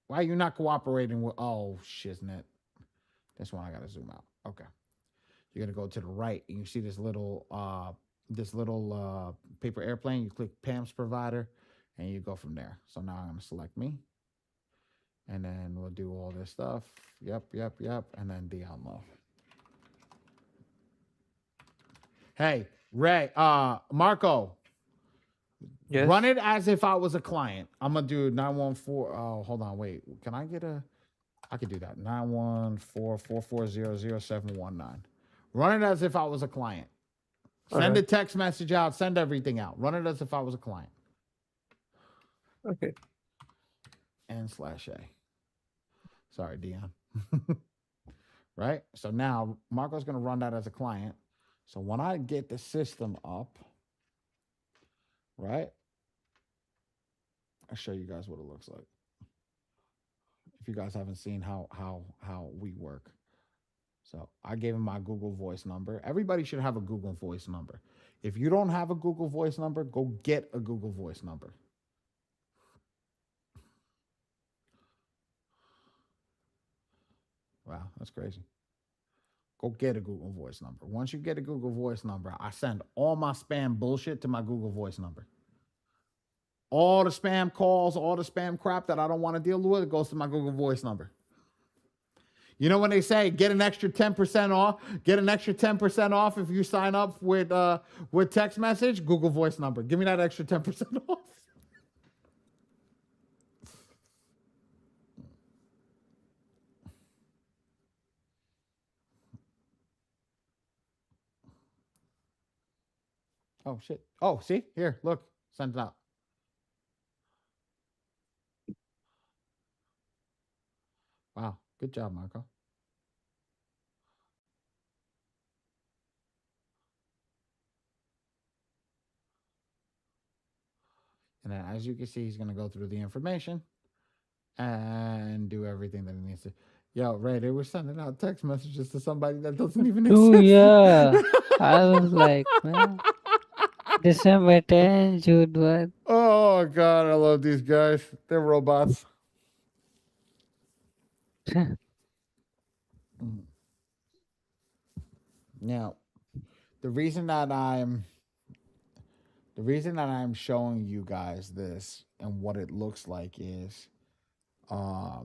Why are you not cooperating with? Oh, shiznit. This one I got to zoom out. Okay. You're going to go to the right and you see this little paper airplane. You click Pam's provider and you go from there. So now I'm going to select me. And then we'll do all this stuff. Yep. And then download. Hey, Ray, Marco. Yes. Run it as if I was a client. I'm gonna do 914. Oh, hold on, wait. Can I get I could do that. 914-440-0719. Run it as if I was a client. Send a text message out. Send everything out. Run it as if I was a client. Okay. N/A. Sorry, Dion. Right? So now Marco's gonna run that as a client. So when I get the system up, right? I'll show you guys what it looks like. If you guys haven't seen how we work. So I gave him my Google Voice number. Everybody should have a Google Voice number. If you don't have a Google Voice number, go get a Google Voice number. Wow, that's crazy. Go get a Google Voice number. Once you get a Google Voice number, I send all my spam bullshit to my Google Voice number. All the spam calls, all the spam crap that I don't want to deal with, it goes to my Google Voice number. You know when they say get an extra 10% off, get an extra 10% off if you sign up with text message, Google Voice number. Give me that extra 10% off. Oh shit. Oh, see? Here, look. Send it out. Wow. Good job, Marco. And then as you can see, he's going to go through the information and do everything that he needs to. Yo, Ray, they were sending out text messages to somebody that doesn't even exist. Oh, yeah. I was like, man. December 10, June 1. Oh, God, I love these guys. They're robots. Now, the reason that I'm showing you guys this and what it looks like is I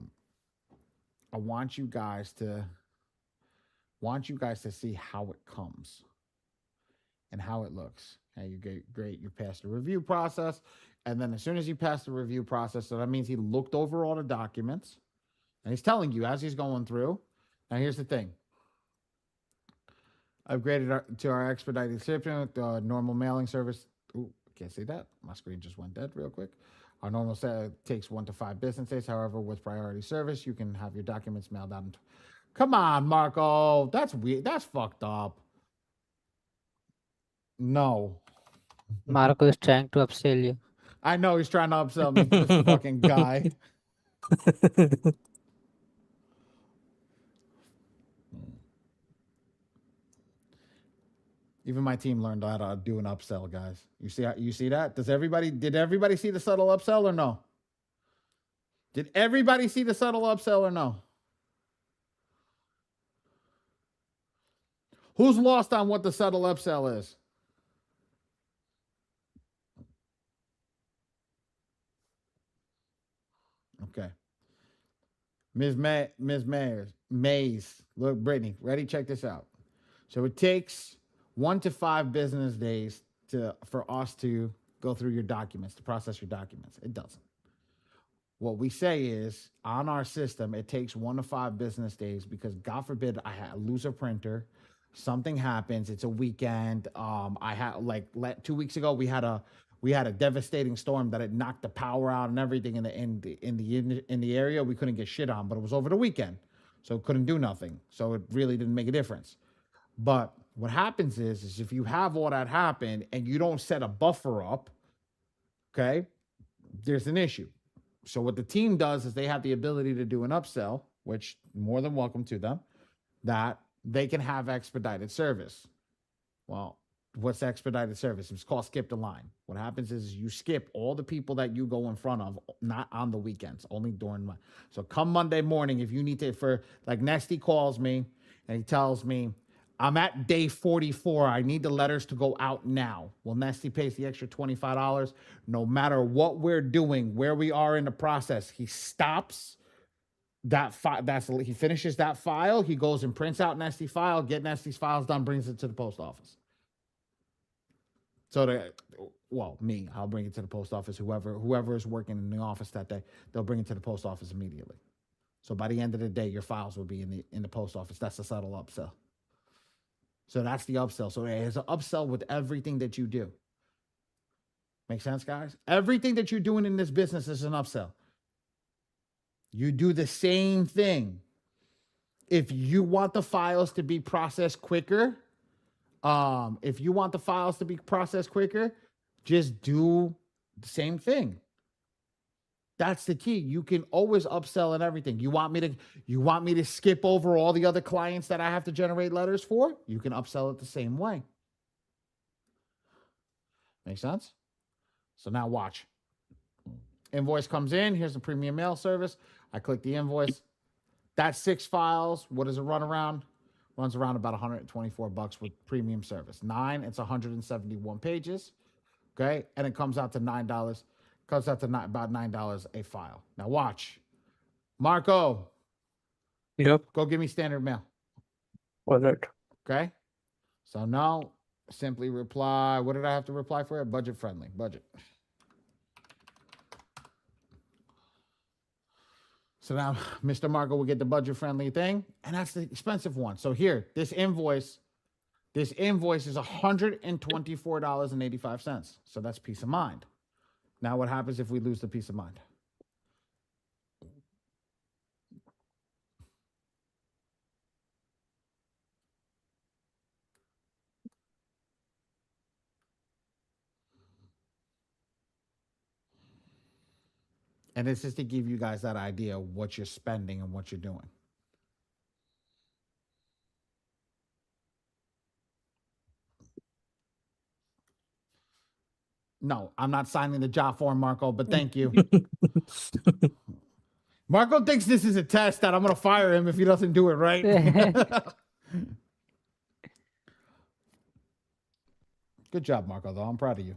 want you guys to see how it comes and how it looks. And you get great, you pass the review process, and then as soon as you pass the review process, so that means he looked over all the documents, and he's telling you as he's going through. Now here's the thing. Upgraded to our expedited shipping with normal mailing service. Ooh, can't see that. My screen just went dead real quick. Our normal set takes 1 to 5 business days. However, with priority service, you can have your documents mailed out. Come on, Marco. That's weird. That's fucked up. No. Marco is trying to upsell you. I know he's trying to upsell me. This fucking guy. Even my team learned how to do an upsell, guys. You see that? Did everybody see the subtle upsell or no? Did everybody see the subtle upsell or no? Who's lost on what the subtle upsell is? Okay. Ms. Mays. Look, Brittany, ready? Check this out. So it takes 1 to 5 business days for us to go through your documents, to process your documents. It doesn't. What we say is on our system, it takes 1 to 5 business days because God forbid lose a printer, something happens. It's a weekend. I had 2 weeks ago we had a devastating storm that it knocked the power out and everything in the area. We couldn't get shit on, but it was over the weekend, so it couldn't do nothing. So it really didn't make a difference. But what happens is if you have all that happen and you don't set a buffer up, okay, there's an issue. So what the team does is they have the ability to do an upsell, which more than welcome to them, that they can have expedited service. Well, what's expedited service? It's called skip the line. What happens is you skip all the people that you go in front of, not on the weekends, only during so come Monday morning, if you need to, Nesty calls me and he tells me, I'm at day 44. I need the letters to go out now. Well, Nesty pays the extra $25. No matter what we're doing, where we are in the process, he stops that file. He finishes that file. He goes and prints out Nesty file, get Nesty's files done, brings it to the post office. So me, I'll bring it to the post office. Whoever is working in the office that day, they'll bring it to the post office immediately. So by the end of the day, your files will be in the post office. That's a subtle upsell. So that's the upsell. So there's an upsell with everything that you do. Make sense, guys? Everything that you're doing in this business is an upsell. You do the same thing. If you want the files to be processed quicker, just do the same thing. That's the key. You can always upsell and everything. You want me to skip over all the other clients that I have to generate letters for? You can upsell it the same way. Make sense? So now watch. Invoice comes in. Here's the premium mail service. I click the invoice. That's 6 files. What does it run around? Runs around about $124 with premium service. 9, it's 171 pages. Okay? And it comes out to $9. Comes out to about $9 a file. Now watch. Marco. Yep. Go give me standard mail. All right. Okay? So now simply reply. What did I have to reply for? Budget friendly. Budget. So now Mr. Marco will get the budget friendly thing. And that's the expensive one. So here, this invoice is $124.85. So that's peace of mind. Now what happens if we lose the peace of mind? And this is to give you guys that idea of what you're spending and what you're doing. No, I'm not signing the job form, Marco, but thank you. Marco thinks this is a test that I'm going to fire him if he doesn't do it right. Good job, Marco, though. I'm proud of you.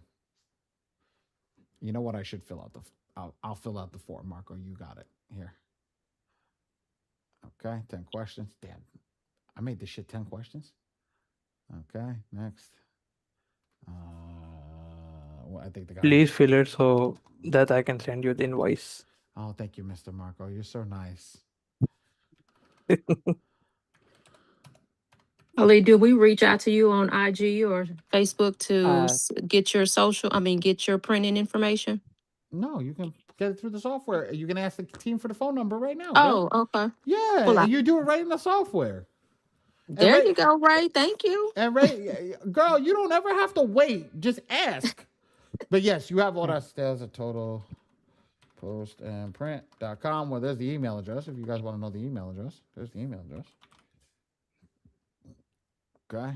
You know what? I should fill out I'll fill out the form, Marco. You got it. Here. Okay, 10 questions. Damn. I made this shit 10 questions. Okay, next. I think the guy. Please fill it so that I can send you the invoice. Oh, thank you, Mr. Marco. You're so nice. Ali, do we reach out to you on IG or Facebook to get your printing information? No, you can get it through the software. You can ask the team for the phone number right now. Oh, okay. Yeah, Well, you do it right in the software. There you go, Ray. Thank you. And Ray, girl, you don't ever have to wait. Just ask. But yes, you have all that. There's a total postandprint.com where there's the email address. If you guys want to know the email address, there's the email address. Okay.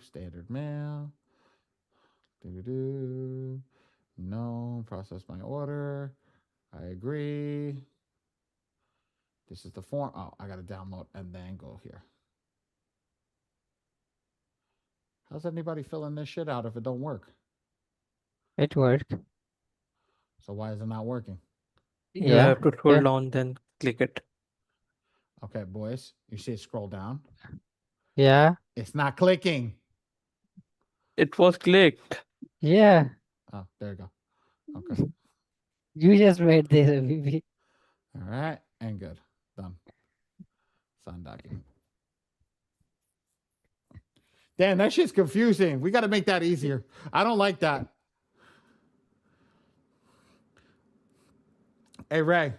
Standard mail. No, process my order. I agree. This is the form. Oh, I got to download and then go here. How's anybody filling this shit out if it don't work? It worked. So why is it not working? You Yeah. have to scroll down, then click it. Okay, boys. You see it scroll down. Yeah. It's not clicking. It was clicked. Yeah. Oh, there you go. Okay. You just made this, Abibi. All right. And good. Done. Sign document. Damn, that shit's confusing. We got to make that easier. I don't like that. Hey, Ray.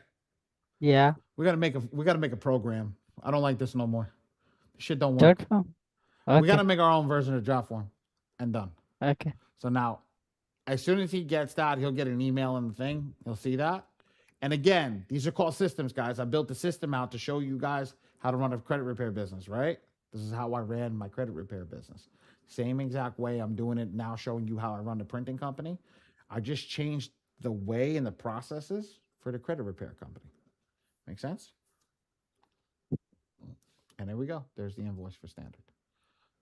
Yeah. We gotta make a program. I don't like this no more. Shit don't work. Jot form. Okay. We gotta make our own version of job form. And done. Okay. So now, as soon as he gets that, he'll get an email and the thing. He'll see that. And again, these are called systems, guys. I built the system out to show you guys how to run a credit repair business, right? This is how I ran my credit repair business. Same exact way I'm doing it now, showing you how I run the printing company. I just changed the way and the processes for the credit repair company. Make sense? And there we go. There's the invoice for standard.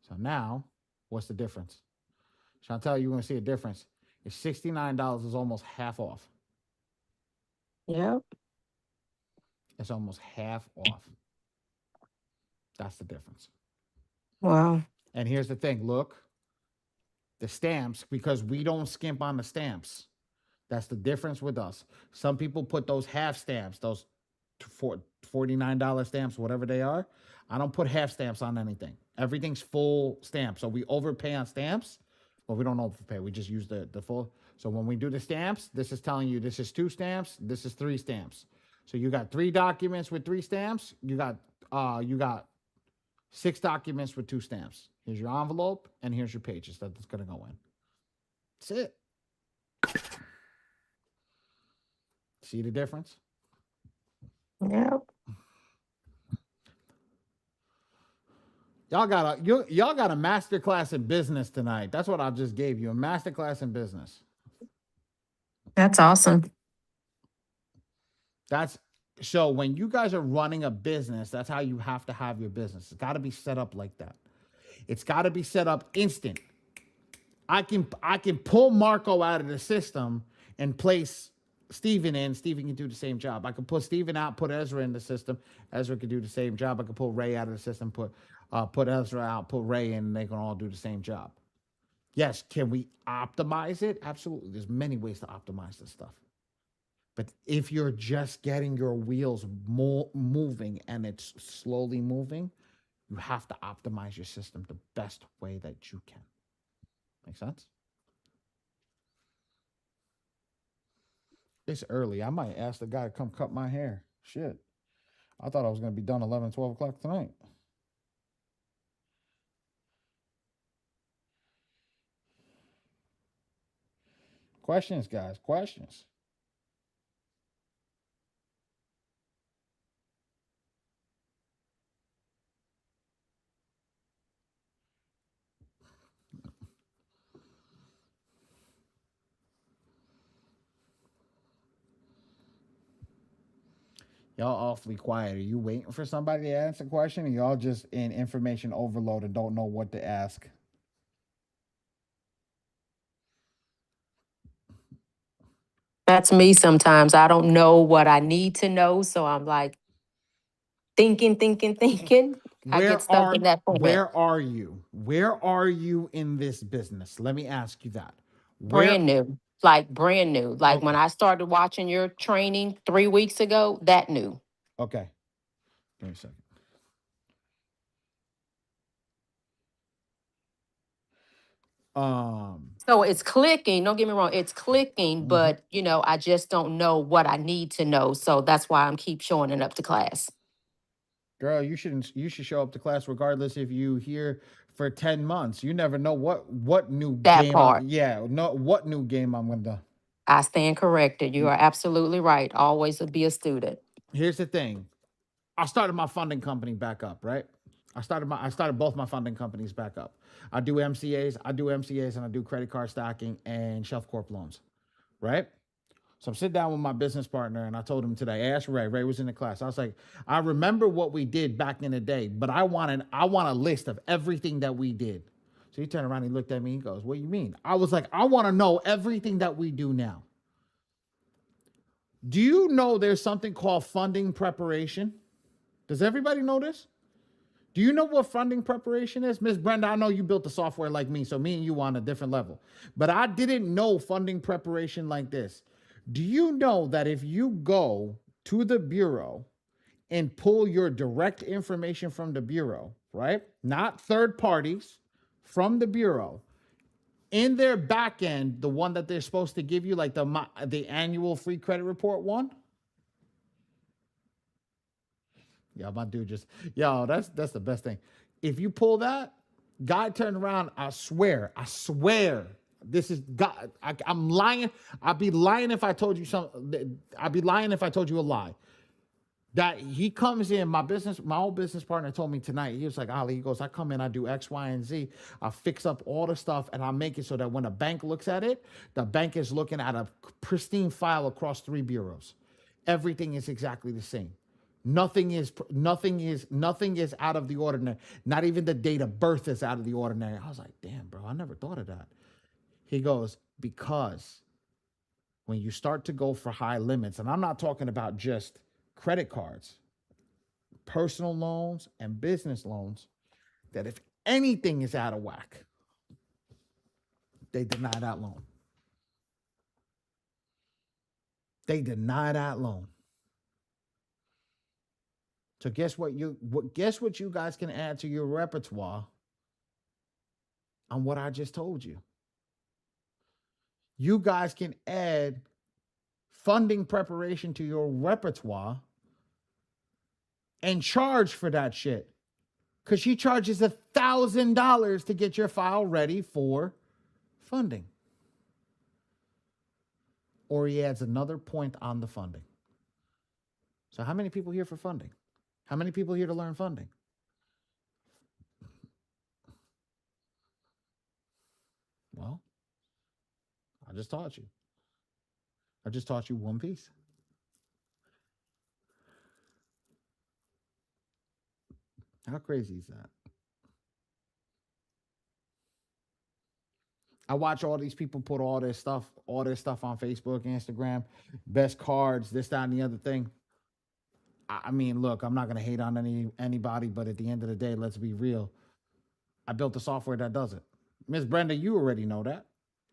So now, what's the difference? Chantel, you're going to see a difference. It's $69 is almost half off. Yep. It's almost half off. That's the difference. Wow. And here's the thing. Look, the stamps, because we don't skimp on the stamps. That's the difference with us. Some people put those half stamps, those $49 stamps, whatever they are. I don't put half stamps on anything. Everything's full stamp. So we overpay on stamps. Well, we don't overpay. We just use the full. So when we do the stamps, this is telling you this is 2 stamps. This is 3 stamps. So you got 3 documents with 3 stamps. You got 6 documents with 2 stamps. Here's your envelope and here's your pages that's going to go in. That's it. See the difference? Yep. Y'all got a master class in business tonight. That's what I just gave you, a master class in business. That's awesome. So when you guys are running a business, that's how you have to have your business. It's got to be set up like that. It's got to be set up instant. I can pull Marco out of the system and place Steven in. Steven can do the same job. I can pull Steven out, put Ezra in the system. Ezra can do the same job. I can pull Ray out of the system, put Ezra out, put Ray in, and they can all do the same job. Yes, can we optimize it? Absolutely. There's many ways to optimize this stuff. But if you're just getting your wheels moving and it's slowly moving, you have to optimize your system the best way that you can. Make sense? It's early. I might ask the guy to come cut my hair. Shit. I thought I was going to be done 11, 12 o'clock tonight. Questions, guys. Questions. Y'all awfully quiet. Are you waiting for somebody to ask a question, or y'all just in information overload and don't know what to ask? That's me sometimes. I don't know what I need to know. So I'm like thinking. I get stuck in that point. Where are you? Where are you in this business? Let me ask you that. Brand new. Like brand new. Like when I started watching your training 3 weeks ago, that new. Okay. Give me a second. So it's clicking. Don't get me wrong. It's clicking, but I just don't know what I need to know. So that's why I'm keep showing it up to class. Girl, you should show up to class regardless if you here for 10 months. You never know what new game. What new game I'm gonna. I stand corrected. You are absolutely right. Always be a student. Here's the thing. I started my funding company back up, right? I started both my funding companies back up. I do MCAs, and I do credit card stacking and Shelf Corp loans, right? So I'm sitting down with my business partner and I told him today, I asked Ray was in the class. I was like, I remember what we did back in the day, but I want a list of everything that we did. So he turned around, he looked at me, he goes, what do you mean? I was like, I want to know everything that we do now. Do you know there's something called funding preparation? Does everybody know this? Do you know what funding preparation is? Miss Brenda, I know you built the software like me, so me and you on a different level. But I didn't know funding preparation like this. Do you know that if you go to the Bureau and pull your direct information from the Bureau, right? Not third parties, from the Bureau, in their back end, the one that they're supposed to give you, like the annual free credit report one. Yeah, my dude just, yo, that's the best thing. If you pull that, guy turned around, I swear, this is God. I'm lying. I'd be lying if I told you something. I'd be lying if I told you a lie. That he comes in, my old business partner told me tonight, he was like, Ali, he goes, I come in, I do X, Y, and Z. I fix up all the stuff and I make it so that when a bank looks at it, the bank is looking at a pristine file across 3 bureaus. Everything is exactly the same. Nothing is out of the ordinary. Not even the date of birth is out of the ordinary. I was like, damn, bro, I never thought of that. He goes, because when you start to go for high limits, and I'm not talking about just credit cards, personal loans, and business loans, that if anything is out of whack, they deny that loan. They deny that loan. So guess what you guys can add to your repertoire on what I just told you. You guys can add funding preparation to your repertoire and charge for that shit. Because she charges $1,000 to get your file ready for funding. Or he adds another point on the funding. So how many people here for funding? How many people here to learn funding? Well, I just taught you. I just taught you one piece. How crazy is that? I watch all these people put all this stuff on Facebook, Instagram, best cards, this, that, and the other thing. I mean, look, I'm not going to hate on anybody, but at the end of the day, let's be real. I built the software that does it. Miss Brenda, you already know that.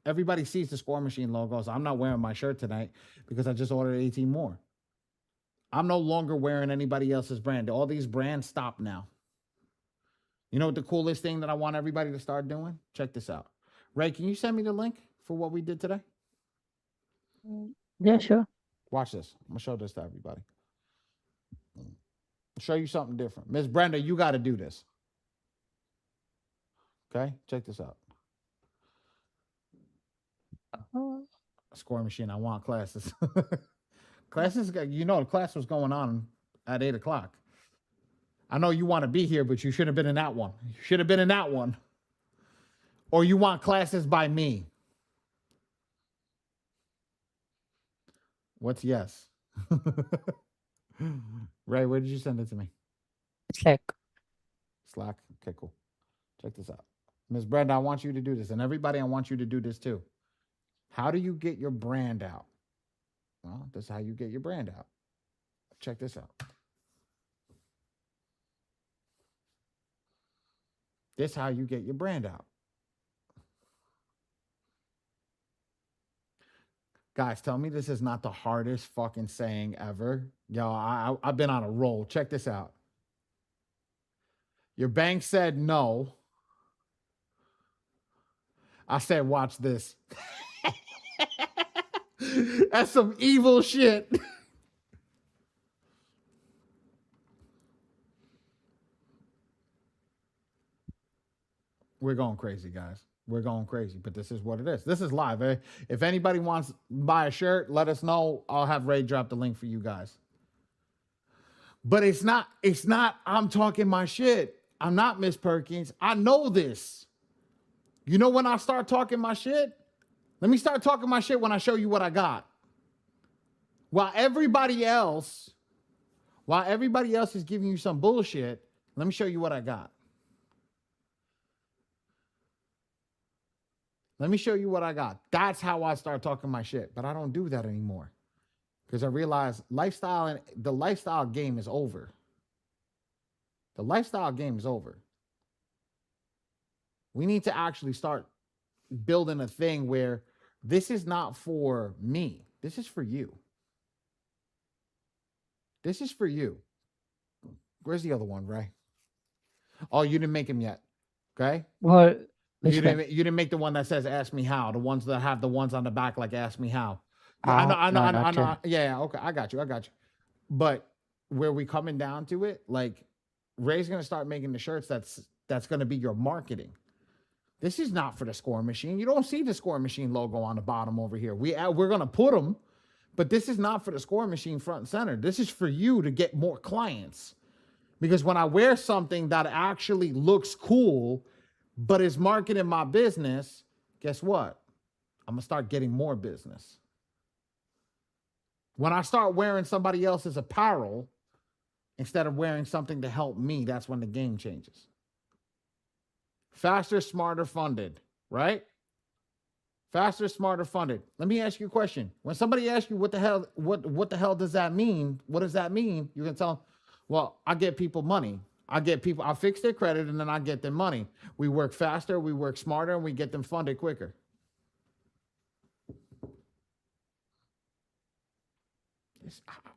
Everybody sees the Score Machine logo, so I'm not wearing my shirt tonight because I just ordered 18 more. I'm no longer wearing anybody else's brand. All these brands stop now. You know what the coolest thing that I want everybody to start doing? Check this out. Ray, can you send me the link for what we did today? Yeah, sure. Watch this. I'm going to show this to everybody. I'll show you something different. Miss Brenda, you got to do this. Okay? Check this out. Score Machine, I want classes. Classes, you know, the class was going on at 8 o'clock. I know you want to be here, but you should have been in that one. You should have been in that one. Or you want classes by me. What's yes? Ray, where did you send it to me? Slack. Slack. Okay, cool. Check this out. Ms. Brenda, I want you to do this. And everybody, I want you to do this too. How do you get your brand out? Well, this is how you get your brand out. Check this out. This is how you get your brand out. Guys, tell me this is not the hardest fucking saying ever. Yo, I've been on a roll. Check this out. Your bank said no. I said, watch this. That's some evil shit. We're going crazy, guys. We're going crazy, but this is what it is. This is live. Eh? If anybody wants to buy a shirt, let us know. I'll have Ray drop the link for you guys. But it's not, I'm talking my shit. I'm not Miss Perkins. I know this. You know when I start talking my shit? Let me start talking my shit when I show you what I got. While everybody else is giving you some bullshit, let me show you what I got. Let me show you what I got. That's how I start talking my shit, but I don't do that anymore. because I realized the lifestyle game is over. The lifestyle game is over. We need to actually start building a thing where this is not for me. This is for you. This is for you. Where's the other one, Ray? Oh, you didn't make him yet. Okay. Well, which You one? didn't make the one that says "Ask me how." The ones that have the ones on the back like "Ask me how." Yeah, No, not yet. Yeah, okay, I got you. But where we coming down to it, like Ray's gonna start making the shirts. That's gonna be your marketing. This is not for the score machine. You don't see the score machine logo on the bottom over here. We're gonna put them, but this is not for the score machine front and center. This is for you to get more clients. Because when I wear something that actually looks cool, but is marketing my business, guess what? I'm gonna start getting more business. When I start wearing somebody else's apparel instead of wearing something to help me, that's when the game changes. Faster, smarter, funded, right? Faster, smarter, funded. Let me ask you a question. When somebody asks you what the hell does that mean? What does that mean? You can tell them, well, I get people money. I fix their credit and then I get them money. We work faster, we work smarter, and we get them funded quicker.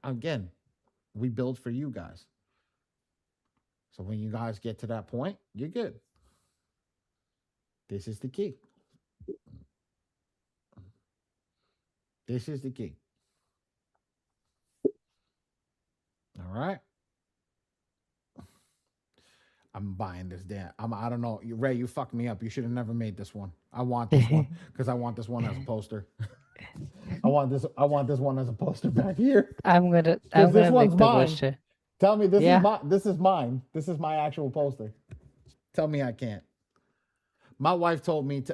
Again, we build for you guys. So when you guys get to that point, you're good. This is the key. This is the key. All right. I'm buying this damn. I don't know. Ray, you fucked me up. You should have never made this one. I want this one because I want this one as a poster. I want this one as a poster back here. I'm gonna This make one's the mine. poster. Tell me this Yeah. is mine. This is mine. This is my actual poster. Tell me I can't. My wife told me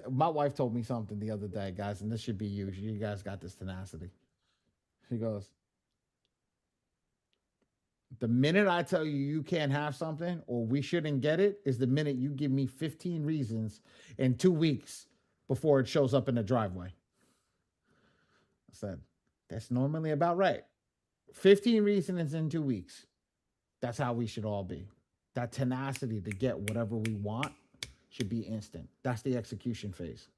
something the other day, guys, and this should be you. You guys got this tenacity. She goes, the minute I tell you can't have something or we shouldn't get it is the minute you give me 15 reasons in 2 weeks before it shows up in the driveway. I said, that's normally about right. 15 reasons in 2 weeks. That's how we should all be. That tenacity to get whatever we want should be instant. That's the execution phase.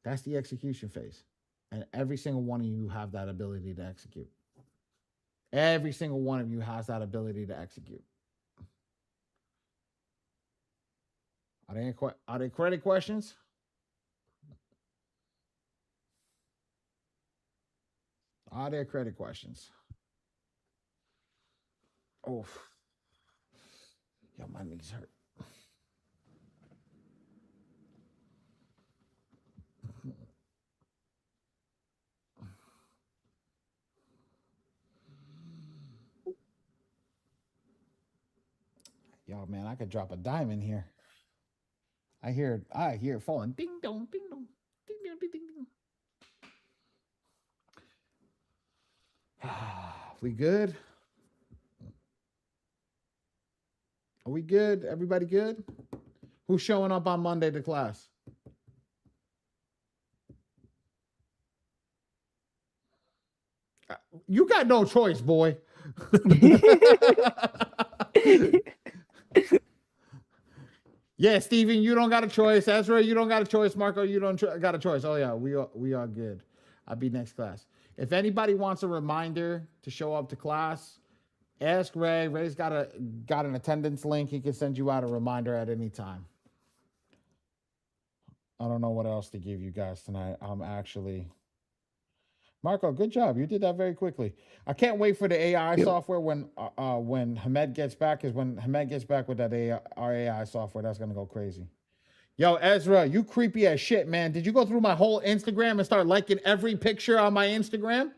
That's the execution phase. And every single one of you have that ability to execute. Every single one of you has that ability to execute. Are there credit questions? Are there credit questions? Oh, yo, my knees hurt. Yo, man, I could drop a dime in here. I hear it falling. Ding dong, ding dong, ding dong, ding dong. We good? Are we good? Everybody good? Who's showing up on Monday to class? You got no choice, boy. Yeah, Steven, you don't got a choice. Ezra, you don't got a choice. Marco, you don't got a choice. Oh yeah, we are good. I'll be next class. If anybody wants a reminder to show up to class, ask Ray. Ray's got an attendance link. He can send you out a reminder at any time. I don't know what else to give you guys tonight. I'm actually Marco, good job. You did that very quickly. I can't wait for the AI software when Hamed gets back. Because when Hamed gets back with that our AI software, that's gonna go crazy. Yo, Ezra, you creepy as shit, man. Did you go through my whole Instagram and start liking every picture on my Instagram?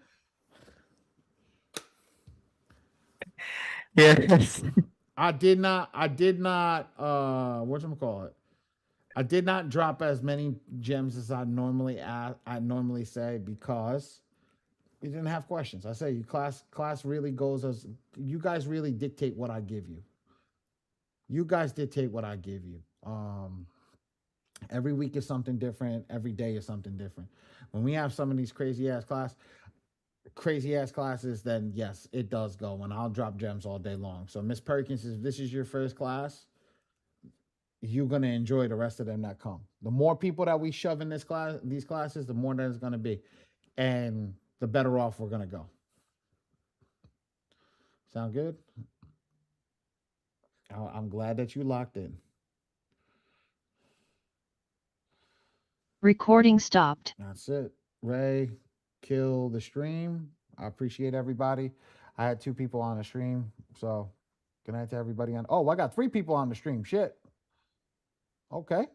Yes. I did not. Whatchamacallit? I did not drop as many gems as I normally say because we didn't have questions. I say class really goes as you guys really dictate what I give you. You guys dictate what I give you. Every week is something different. Every day is something different. When we have some of these crazy ass crazy ass classes, then yes, it does go, and I'll drop gems all day long. So Miss Perkins, if this is your first class, you're gonna enjoy the rest of them that come. The more people that we shove in these classes, the more that it's gonna be, and the better off we're gonna go. Sound good? I'm glad that you locked in. Recording stopped. That's it. Ray, kill the stream. I appreciate everybody. I had 2 people on the stream, so good night to everybody on. Oh, I got 3 people on the stream. Shit. Okay.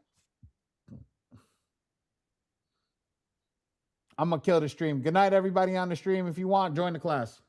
I'm gonna kill the stream. Good night, everybody on the stream. If you want, join the class.